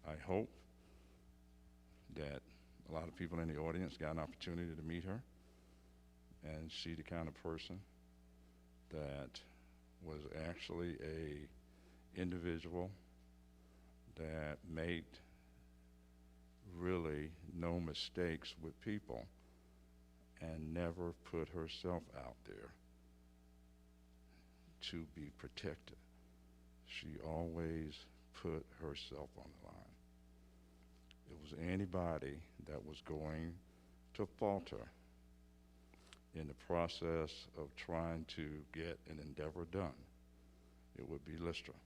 I hope that a lot of people in the audience got an opportunity to meet her and see the kind of person that was actually a individual that made really no mistakes with people and never put herself out there to be protected. She always put herself on the line. It was anybody that was going to falter in the process of trying to get an endeavor done, it would be Listra.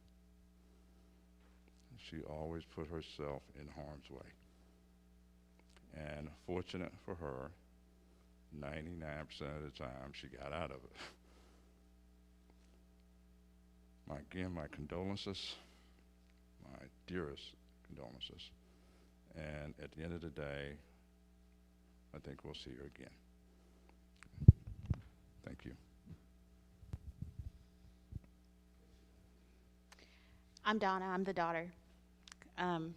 She always put herself in harm's way. And fortunate for her, 99% of the time she got out of it. Again, my condolences, my dearest condolences. And at the end of the day, I think we'll see her again. Thank you. I'm Donna. I'm the daughter. I'm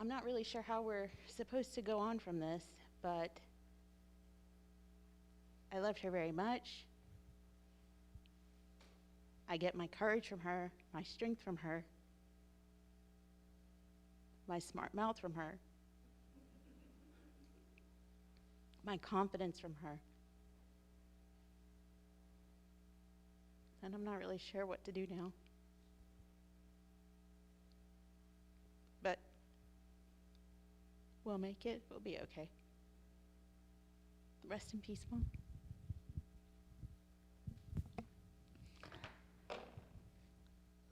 not really sure how we're supposed to go on from this, but I loved her very much. I get my courage from her, my strength from her, my smart mouth from her. my confidence from her. And I'm not really sure what to do now. But we'll make it. We'll be okay. Rest in peace, Mom.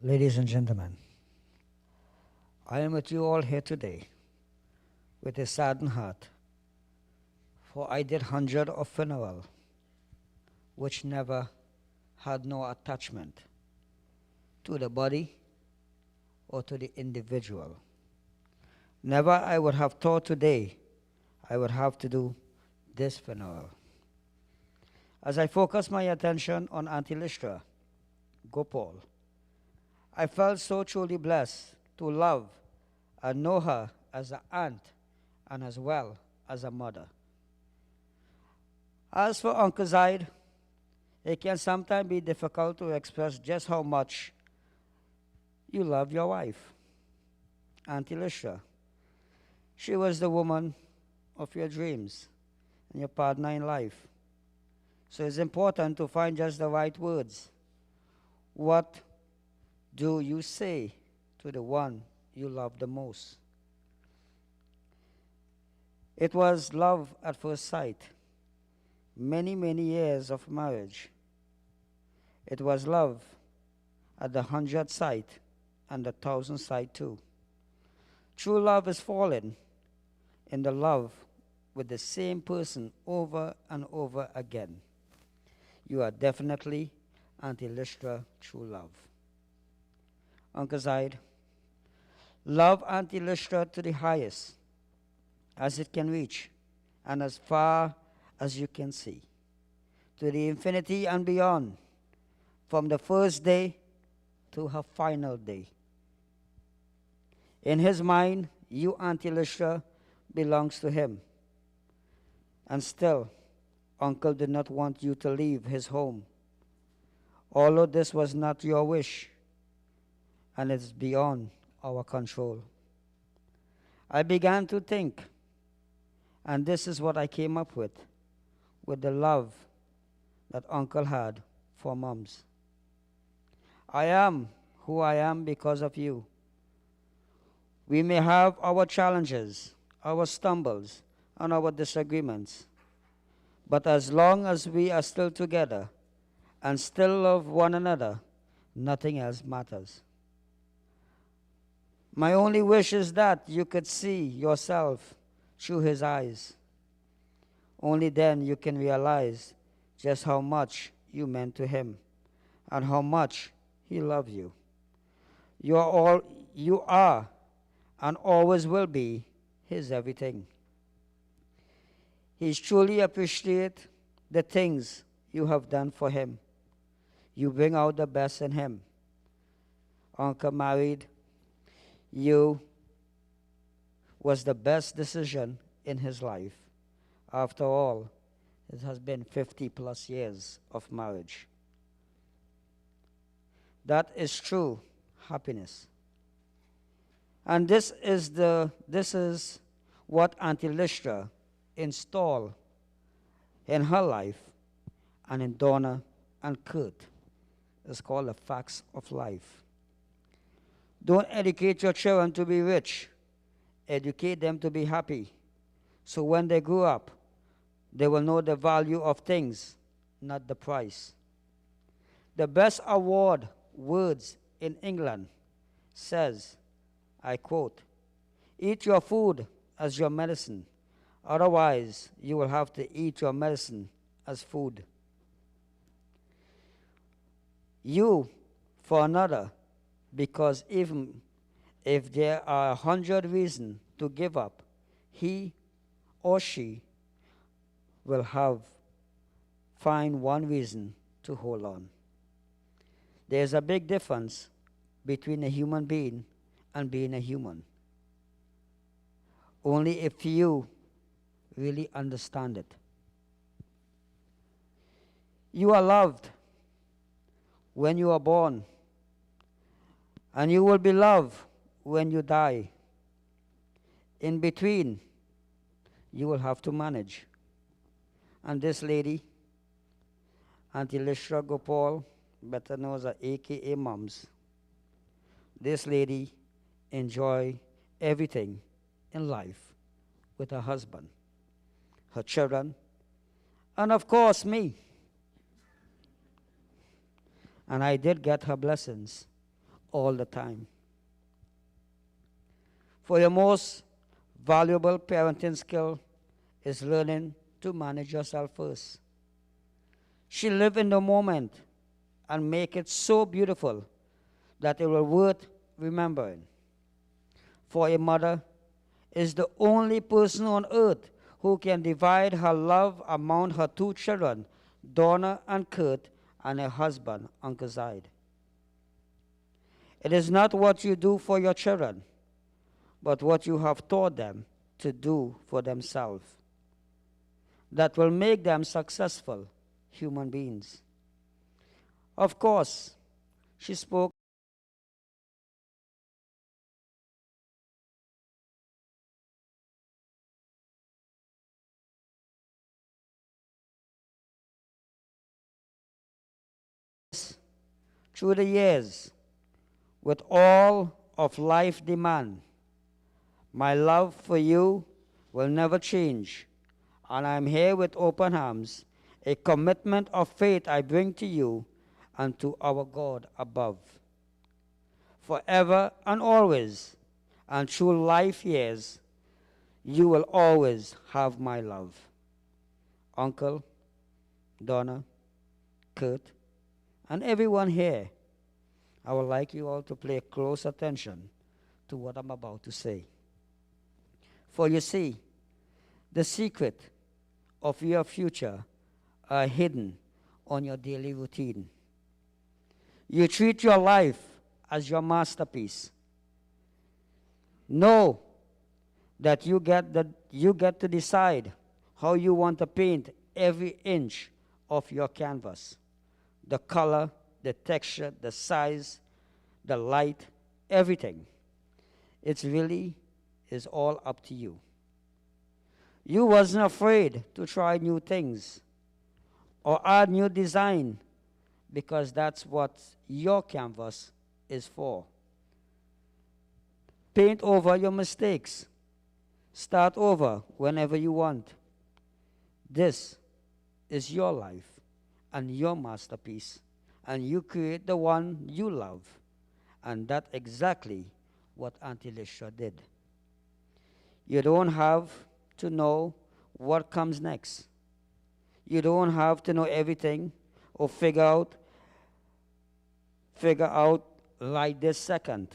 Ladies and gentlemen, I am with you all here today with a saddened heart, for I did hundred of funeral, which never had no attachment to the body or to the individual. Never I would have thought today I would have to do this funeral. As I focused my attention on Auntie Listra, Gopaul, I felt so truly blessed to love and know her as an aunt and as well as a mother. As for Uncle Zaid, it can sometimes be difficult to express just how much you love your wife, Auntie Listra. She was the woman of your dreams and your partner in life. So it's important to find just the right words. What do you say to the one you love the most? It was love at first sight. Many, many years of marriage. It was love at the 100th sight and the 1,000th sight too. True love is falling in the love with the same person over and over again. You are definitely Auntie Listra true love. Uncle Zaid, love Auntie Listra to the highest as it can reach and as far as you can see, to the infinity and beyond, from the first day to her final day. In his mind, you, Auntie Listra, belongs to him. And still, Uncle did not want you to leave his home, although this was not your wish, and it's beyond our control. I began to think, and this is what I came up with the love that Uncle had for moms. I am who I am because of you. We may have our challenges, our stumbles, and our disagreements, but as long as we are still together and still love one another, nothing else matters. My only wish is that you could see yourself through his eyes. Only then you can realize just how much you meant to him and how much he loved you. You are and always will be his everything. He truly appreciates the things you have done for him. You bring out the best in him. Uncle married you was the best decision in his life. After all, it has been 50 plus years of marriage. That is true happiness. And this is what Auntie Listra installed in her life and in Donna and Kurt. It's called the facts of life. Don't educate your children to be rich. Educate them to be happy. So when they grow up, they will know the value of things, not the price. The best award words in England says, I quote, "Eat your food as your medicine. Otherwise, you will have to eat your medicine as food." You for another, because even if there are 100 reasons to give up, he or she will find one reason to hold on. There's a big difference between a human being and being a human. Only if you really understand it. You are loved when you are born, and you will be loved when you die. In between, you will have to manage. And this lady, Auntie Listra Gopaul, better known as AKA Mums, this lady enjoy everything in life with her husband, her children, and of course me. And I did get her blessings all the time. For your most valuable parenting skill is learning to manage yourself first. She live in the moment and make it so beautiful that it will worth remembering. For a mother is the only person on earth who can divide her love among her two children, Donna and Kurt, and her husband, Uncle Zaid. It is not what you do for your children, but what you have taught them to do for themselves that will make them successful human beings. Of course, she spoke through the years with all of life demand. My love for you will never change, and I am here with open arms, a commitment of faith I bring to you and to our God above. Forever and always, and through life years, you will always have my love. Uncle, Donna, Kurt, and everyone here, I would like you all to pay close attention to what I'm about to say. For you see, the secret of your future are hidden on your daily routine. You treat your life as your masterpiece. Know that you get to decide how you want to paint every inch of your canvas. The color, the texture, the size, the light, everything. It really is all up to you. You wasn't afraid to try new things or add new design because that's what your canvas is for. Paint over your mistakes. Start over whenever you want. This is your life and your masterpiece, and you create the one you love. And that's exactly what Auntie Listra did. You don't have to know what comes next. You don't have to know everything or figure out right this second.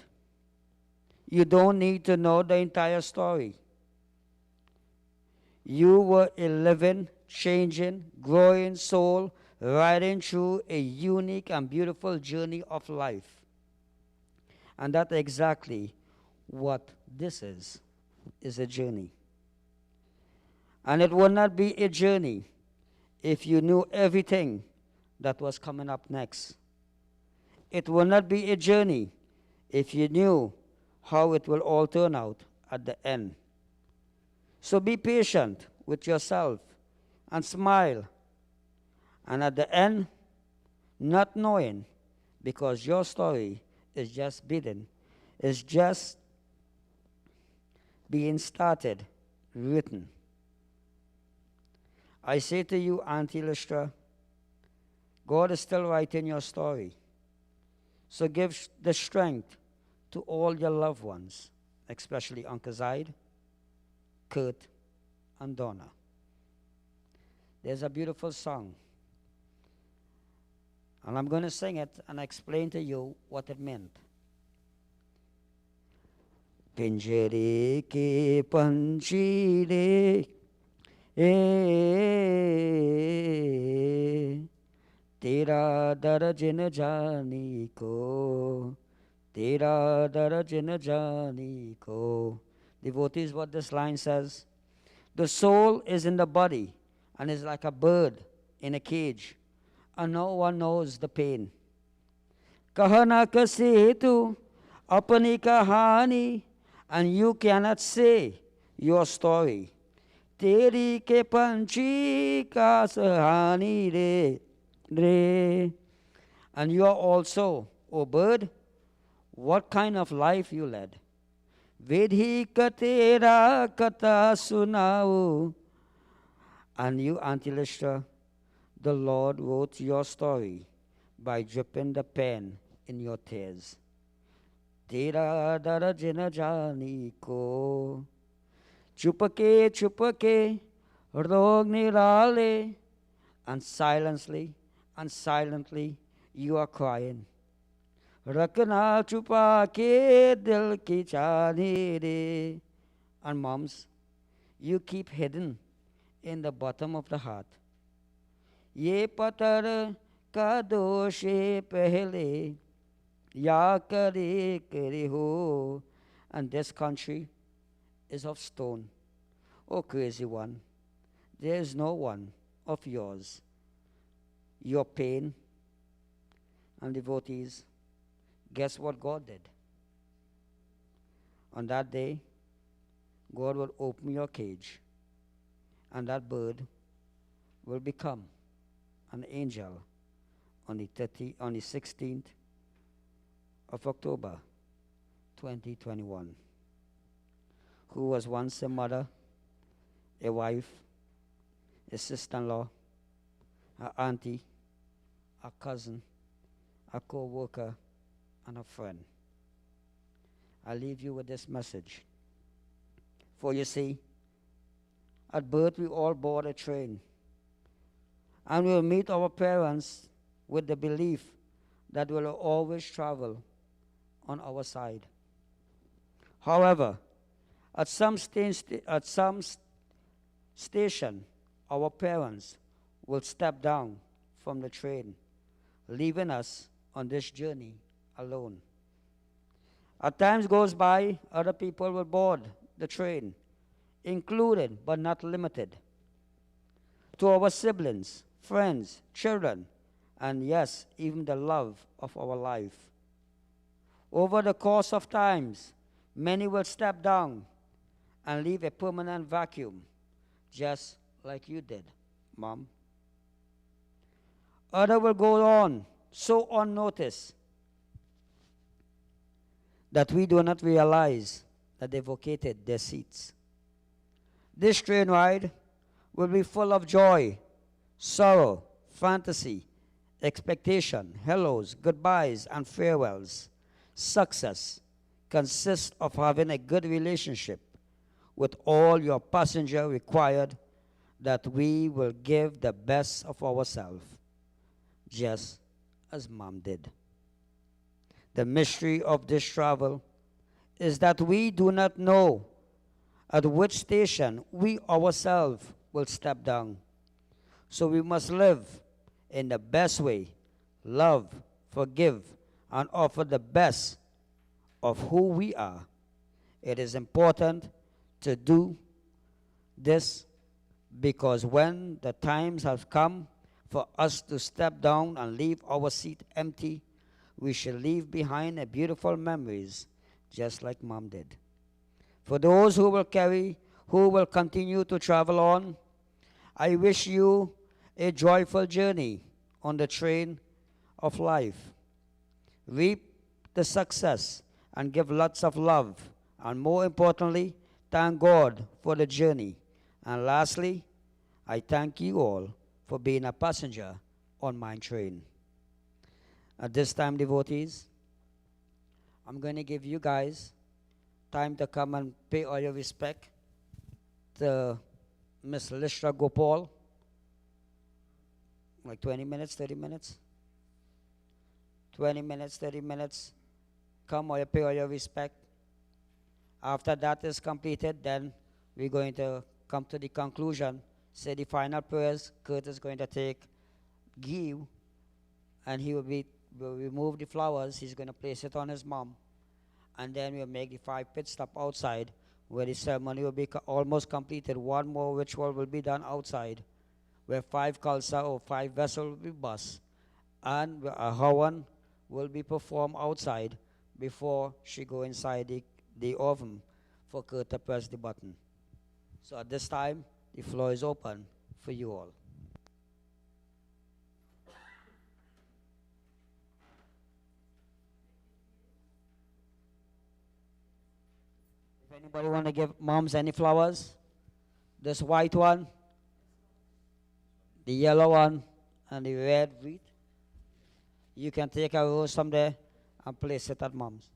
You don't need to know the entire story. You were a living, changing, growing soul riding through a unique and beautiful journey of life. And that's exactly what this is a journey. And it would not be a journey if you knew everything that was coming up next. It will not be a journey if you knew how it will all turn out at the end. So be patient with yourself and smile. And at the end, not knowing, because your story is just being started, written. I say to you, Auntie Listra, God is still writing your story. So give the strength to all your loved ones, especially Uncle Zaid, Kurt, and Donna. There's a beautiful song, and I'm going to sing it and explain to you what it meant. Pinjare ke panchi re tera daraj n jani ko, tera daraj n jani ko. Devotees, what this line says, the soul is in the body and is like a bird in a cage, and no one knows the pain. Kahana kase tu apani kahani, and you cannot say your story. तेरी के पंछी का सहानी रे रे. And you are also, O bird, what kind of life you led. Vidhi ka tera kata sunao. And you, Auntie Listra, the Lord wrote your story by dripping the pen in your tears. Tera dara jina jani ko. Chupake, rog nirale. And silently, you are crying. Rakna chupake dil ki chani re. And moms, you keep hidden in the bottom of the heart. Ye patar ka doshe pehle ya kare ho. And this country is of stone. Oh, crazy one, there is no one of yours. Your pain and devotees, guess what God did? On that day, God will open your cage, and that bird will become an angel on the 16th of October 2021, who was once a mother, a wife, a sister-in-law, a auntie, a cousin, a co-worker, and a friend. I leave you with this message. For you see, at birth we all board a train, and we'll meet our parents with the belief that we'll always travel on our side. However, at some station, our parents will step down from the train, leaving us on this journey alone. As time goes by, other people will board the train, included but not limited to our siblings, friends, children, and yes, even the love of our life. Over the course of times, many will step down and leave a permanent vacuum, just like you did, Mom. Others will go on so unnoticed that we do not realize that they vacated their seats. This train ride will be full of joy, sorrow, fantasy, expectation, hellos, goodbyes, and farewells. Success consists of having a good relationship with all your passengers required that we will give the best of ourselves, just as Mom did. The mystery of this travel is that we do not know at which station we ourselves will step down. So we must live in the best way, love, forgive, and offer the best of who we are. It is important to do this because when the times have come for us to step down and leave our seat empty, we shall leave behind a beautiful memories, just like Mom did. For those who will continue to travel on, I wish you a joyful journey on the train of life. Reap the success and give lots of love, and more importantly, thank God for the journey. And lastly, I thank you all for being a passenger on my train. At this time, devotees, I'm going to give you guys time to come and pay all your respect to Miss Listra Gopaul. Like 20 minutes, 30 minutes? 20 minutes, 30 minutes. Come or pay all your respect. After that is completed, then we're going to come to the conclusion, say the final prayers. Kurt is going to give, and he will remove the flowers. He's going to place it on his mom. And then we'll make the 5 pit stop outside, where the ceremony will be almost completed. One more ritual will be done outside, where 5 kalsa or 5 vessels will be bust, and a hawan will be performed outside before she go inside the oven for Kurt to press the button. So at this time, The floor is open for you all. If anybody want to give moms any flowers, this white one, the yellow one, and the red wreath, you can take a rose from there and place it at mom's.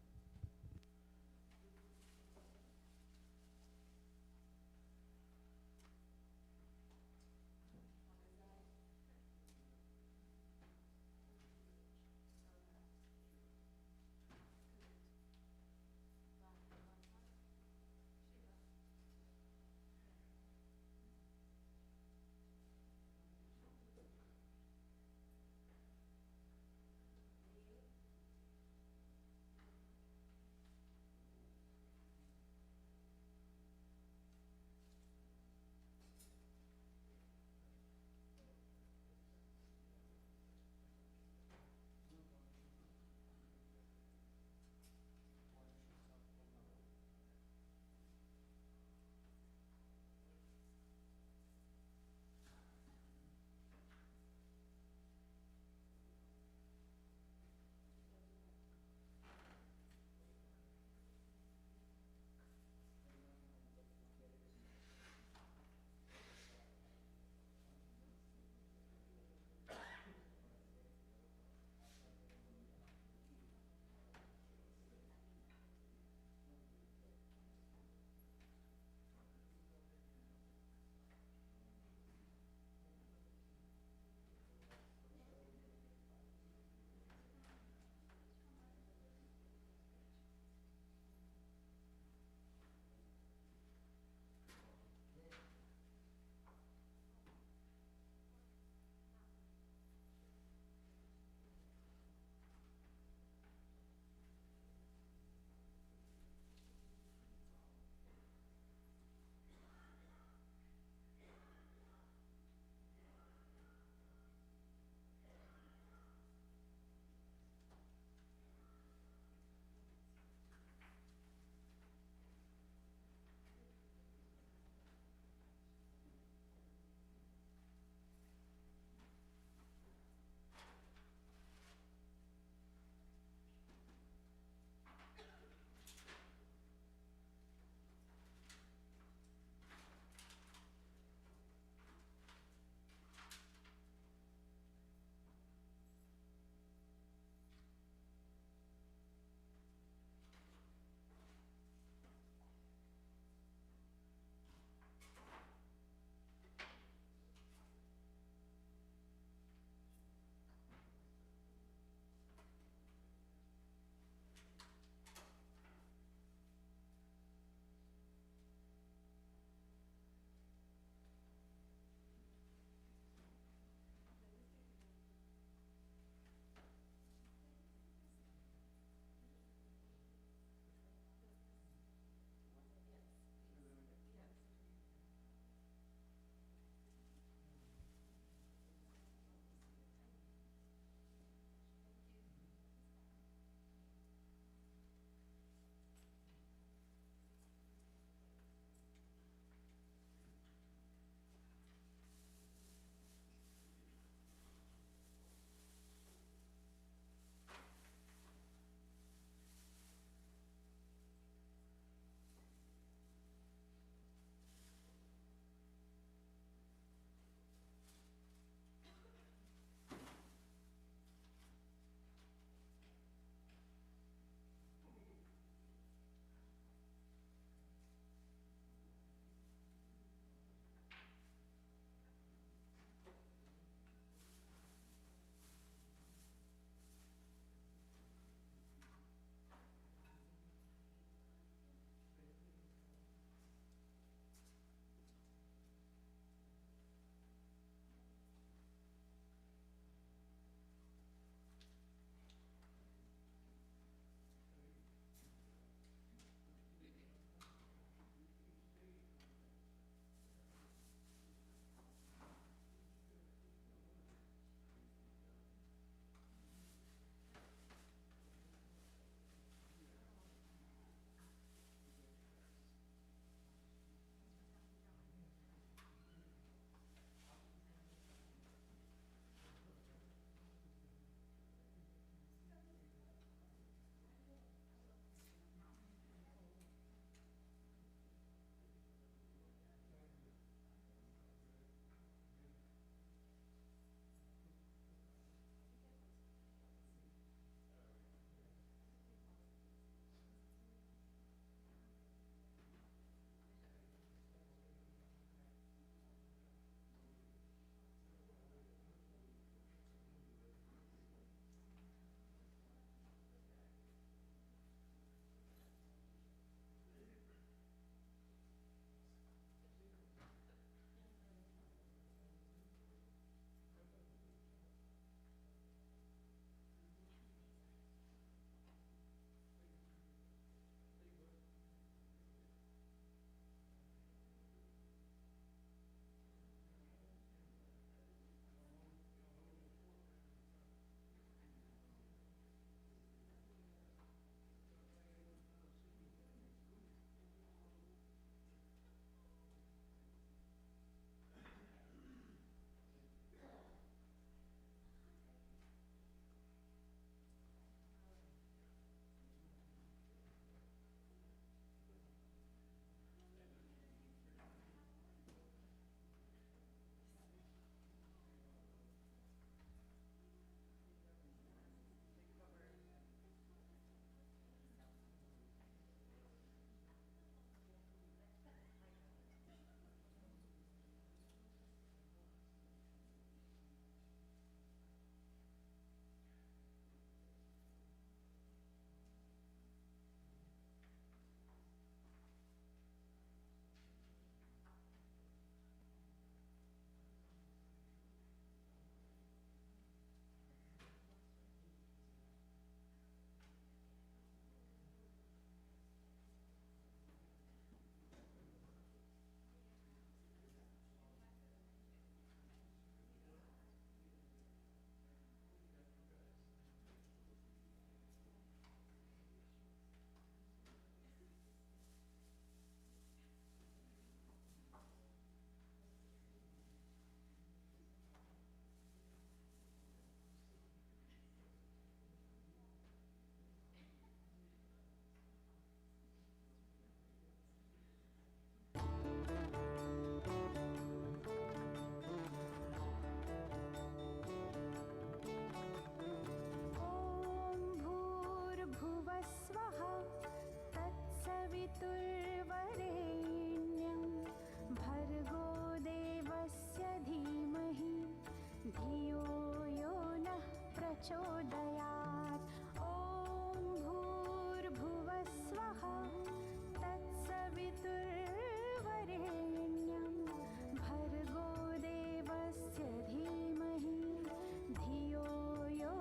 प्रचोदयात् ॐ भूर्भुवस्वः तत्सवितुर्वरेण्यं भर्गो देवस्य धीमहि धियो यो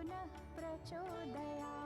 नः प्रचोदयात्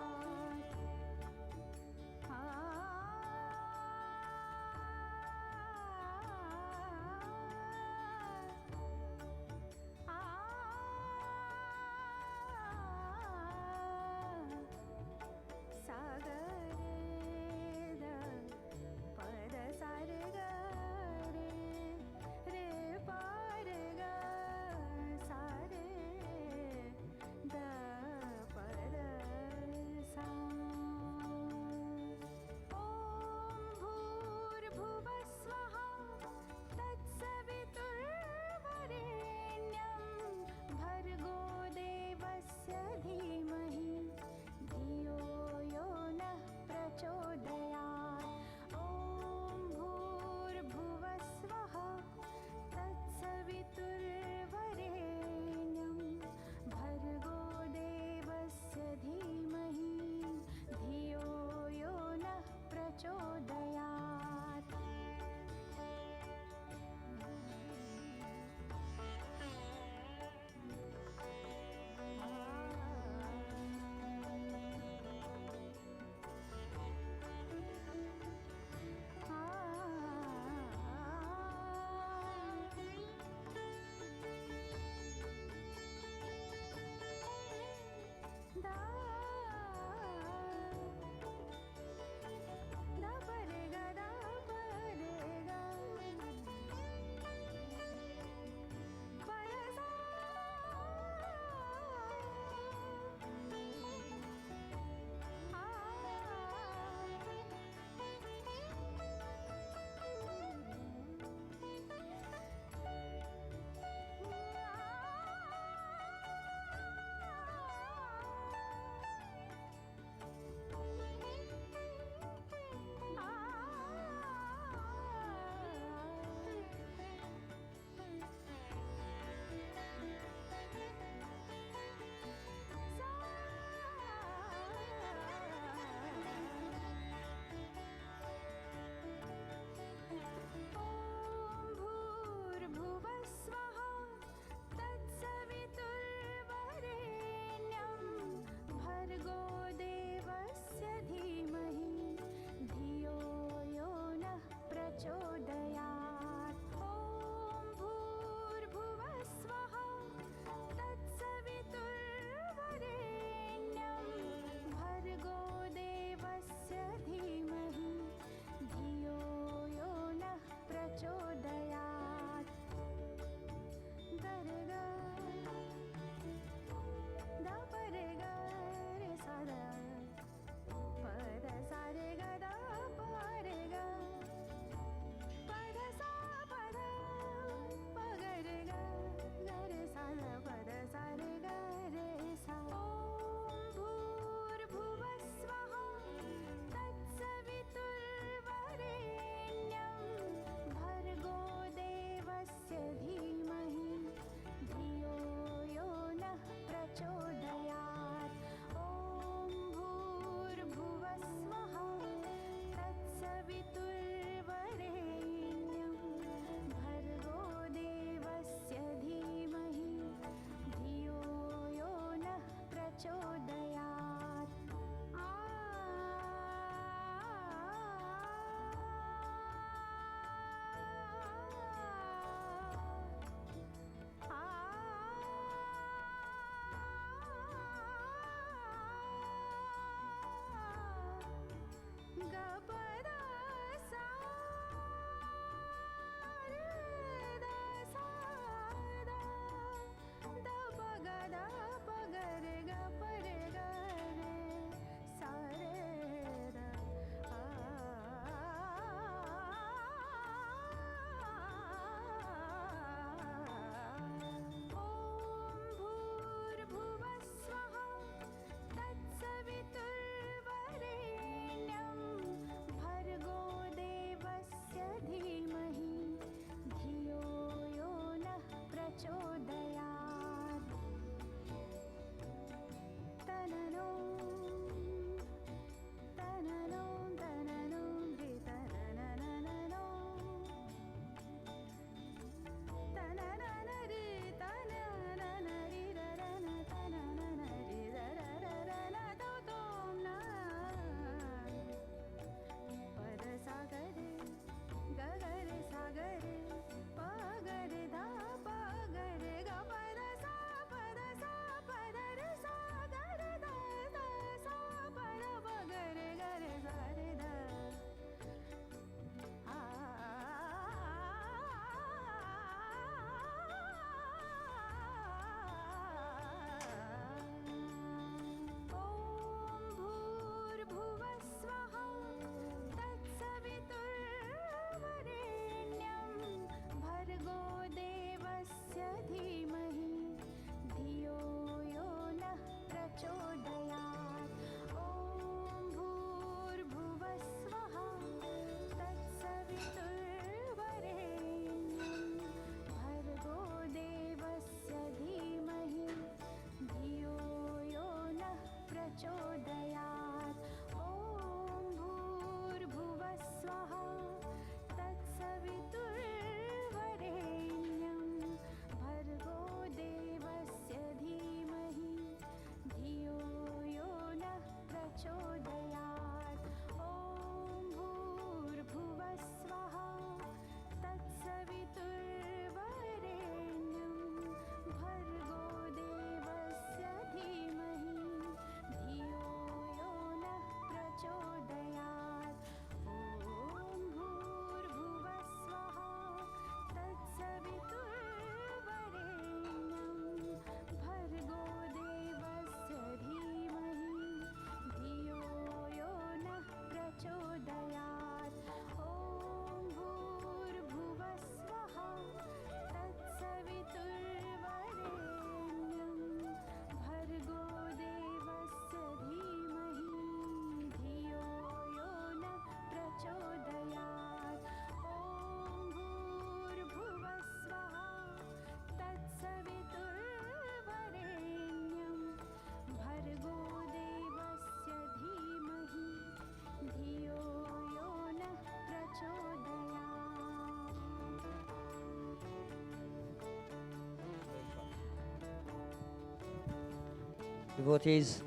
Devotees,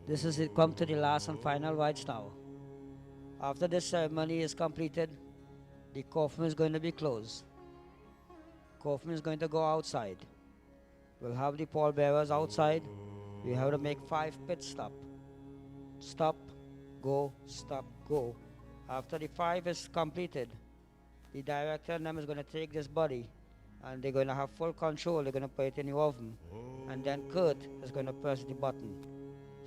this is it. Come to the last and final rites now. After this ceremony is completed, the coffin is going to be closed. Coffin is going to go outside. We'll have the pallbearers outside. We have to make 5 pit stop. Stop, go, stop, go. After the 5 is completed, the director and them is going to take this body and they're going to have full control. They're going to put it in the oven. And then Kurt is going to press the button.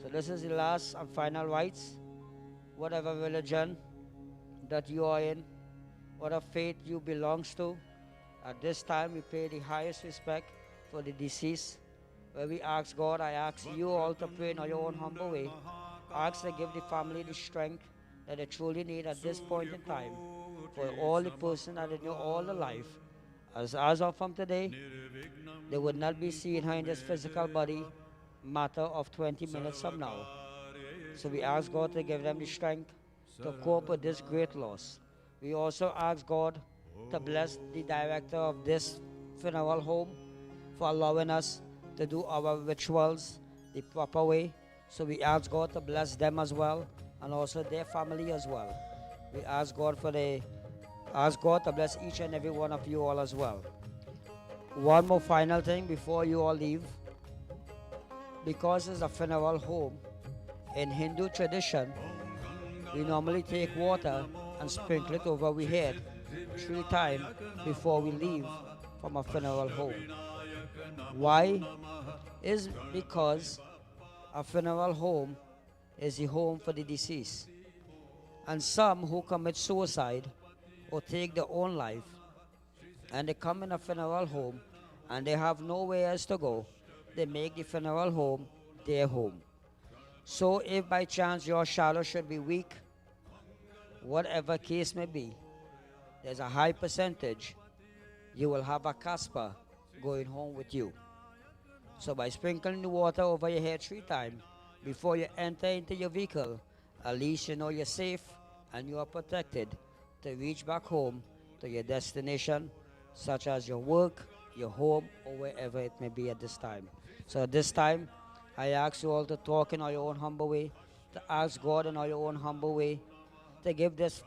So this is the last and final rites. Whatever religion that you are in, whatever faith you belongs to, at this time we pay the highest respect for the deceased. Where we ask God, I ask you all to pray in your own humble way. Ask to give the family the strength that they truly need at this point in time. For all the person that they know all the life, as of from today, they would not be seeing her in this physical body matter of 20 minutes from now. So we ask God to give them the strength to cope with this great loss. We also ask God to bless the director of this funeral home for allowing us to do our rituals the proper way. So we ask God to bless them as well and also their family as well. We ask God to bless each and every one of you all as well. One more final thing before you all leave. Because it's a funeral home, in Hindu tradition, we normally take water and sprinkle it over our head 3 times before we leave from a funeral home. Why? Is because a funeral home is the home for the deceased. And some who commit suicide or take their own life and they come in a funeral home and they have nowhere else to go, they make the funeral home their home. So if by chance your shadow should be weak, whatever case may be, there's a high percentage you will have a Casper going home with you. So by sprinkling the water over your head 3 times before you enter into your vehicle, at least you know you're safe and you are protected to reach back home to your destination, such as your work, your home, or wherever it may be at this time. So at this time, I ask you all to talk in your own humble way, to ask God in your own humble way, to give this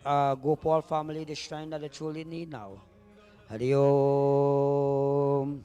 Gopaul family the strength that they truly need now. Hari Om.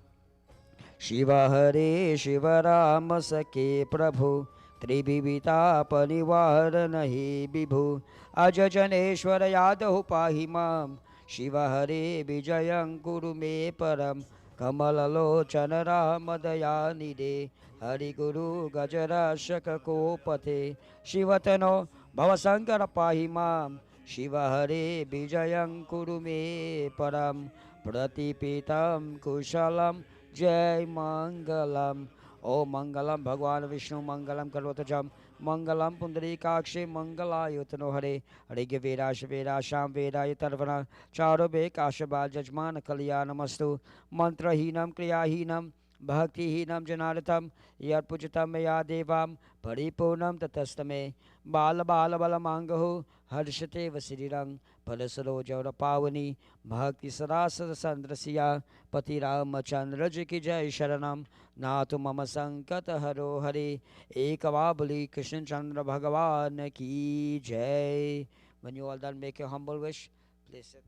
Shiva Hare Shiva Rama Sakhe Prabhu Tribhivita Panivar Nahi Vibhu Aja Janeshwara Yadahu Pahimam Shiva Hare Vijayam Guru Me Param Kamalalo Chanara Madaya Nide Hari Guru Gajara Shakako Pate Shivatano Bhavasankara Pahimam Shiva Hare Vijayam Guru Me Param Pratipitam Kushalam Jai Mangalam. O Mangalam Bhagwan Vishnu Mangalam Karvatajam Mangalam Pundarikakshe Mangalayutano Hare Hare Veda Shveda Sham Veda Yatarvana Charobe Kashabal Jajman Kalyana Mantra Hinam Kriya Hinam Bhakti Hinam Janaratam Yat Pujatam Ya Devam Paripunam Tatastame Bala Bala Bala Mangahu Harshate Vasirirang Palasaro Jaura Pavani Bhakti Sarasara Sandrasiya Pati Ramachandra Ji ki Jai Sharanam Natu Mama Sankata Haro Hari Ekavabali Krishna Chandra Bhagavan ki Jai. When you all done, make your humble wish. Place it.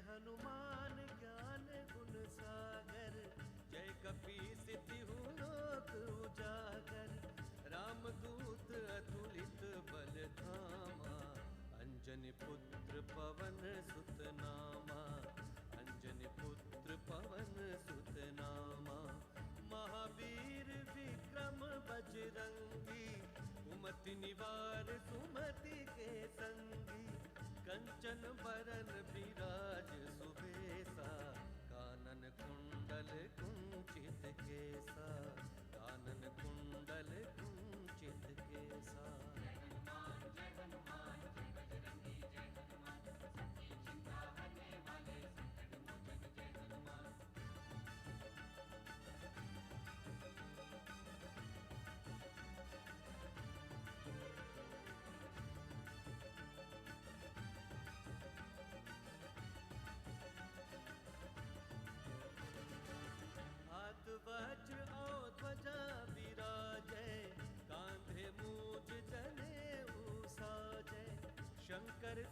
Hanuman ज्ञान गुण सागर पवन सुत नामा, अंजनी पुत्र पवन सुत नामा। महावीर विक्रम बजरंगी, कुमति निवार सुमति के संगी। कंचन बरन विराज सुबेसा, कानन कुंडल कुंचित केसा, कानन कुंडल कुंचित केसा। हाथ वज्र और ध्वजा विराजै, कांधे मूज जनेऊ साजै। शंकर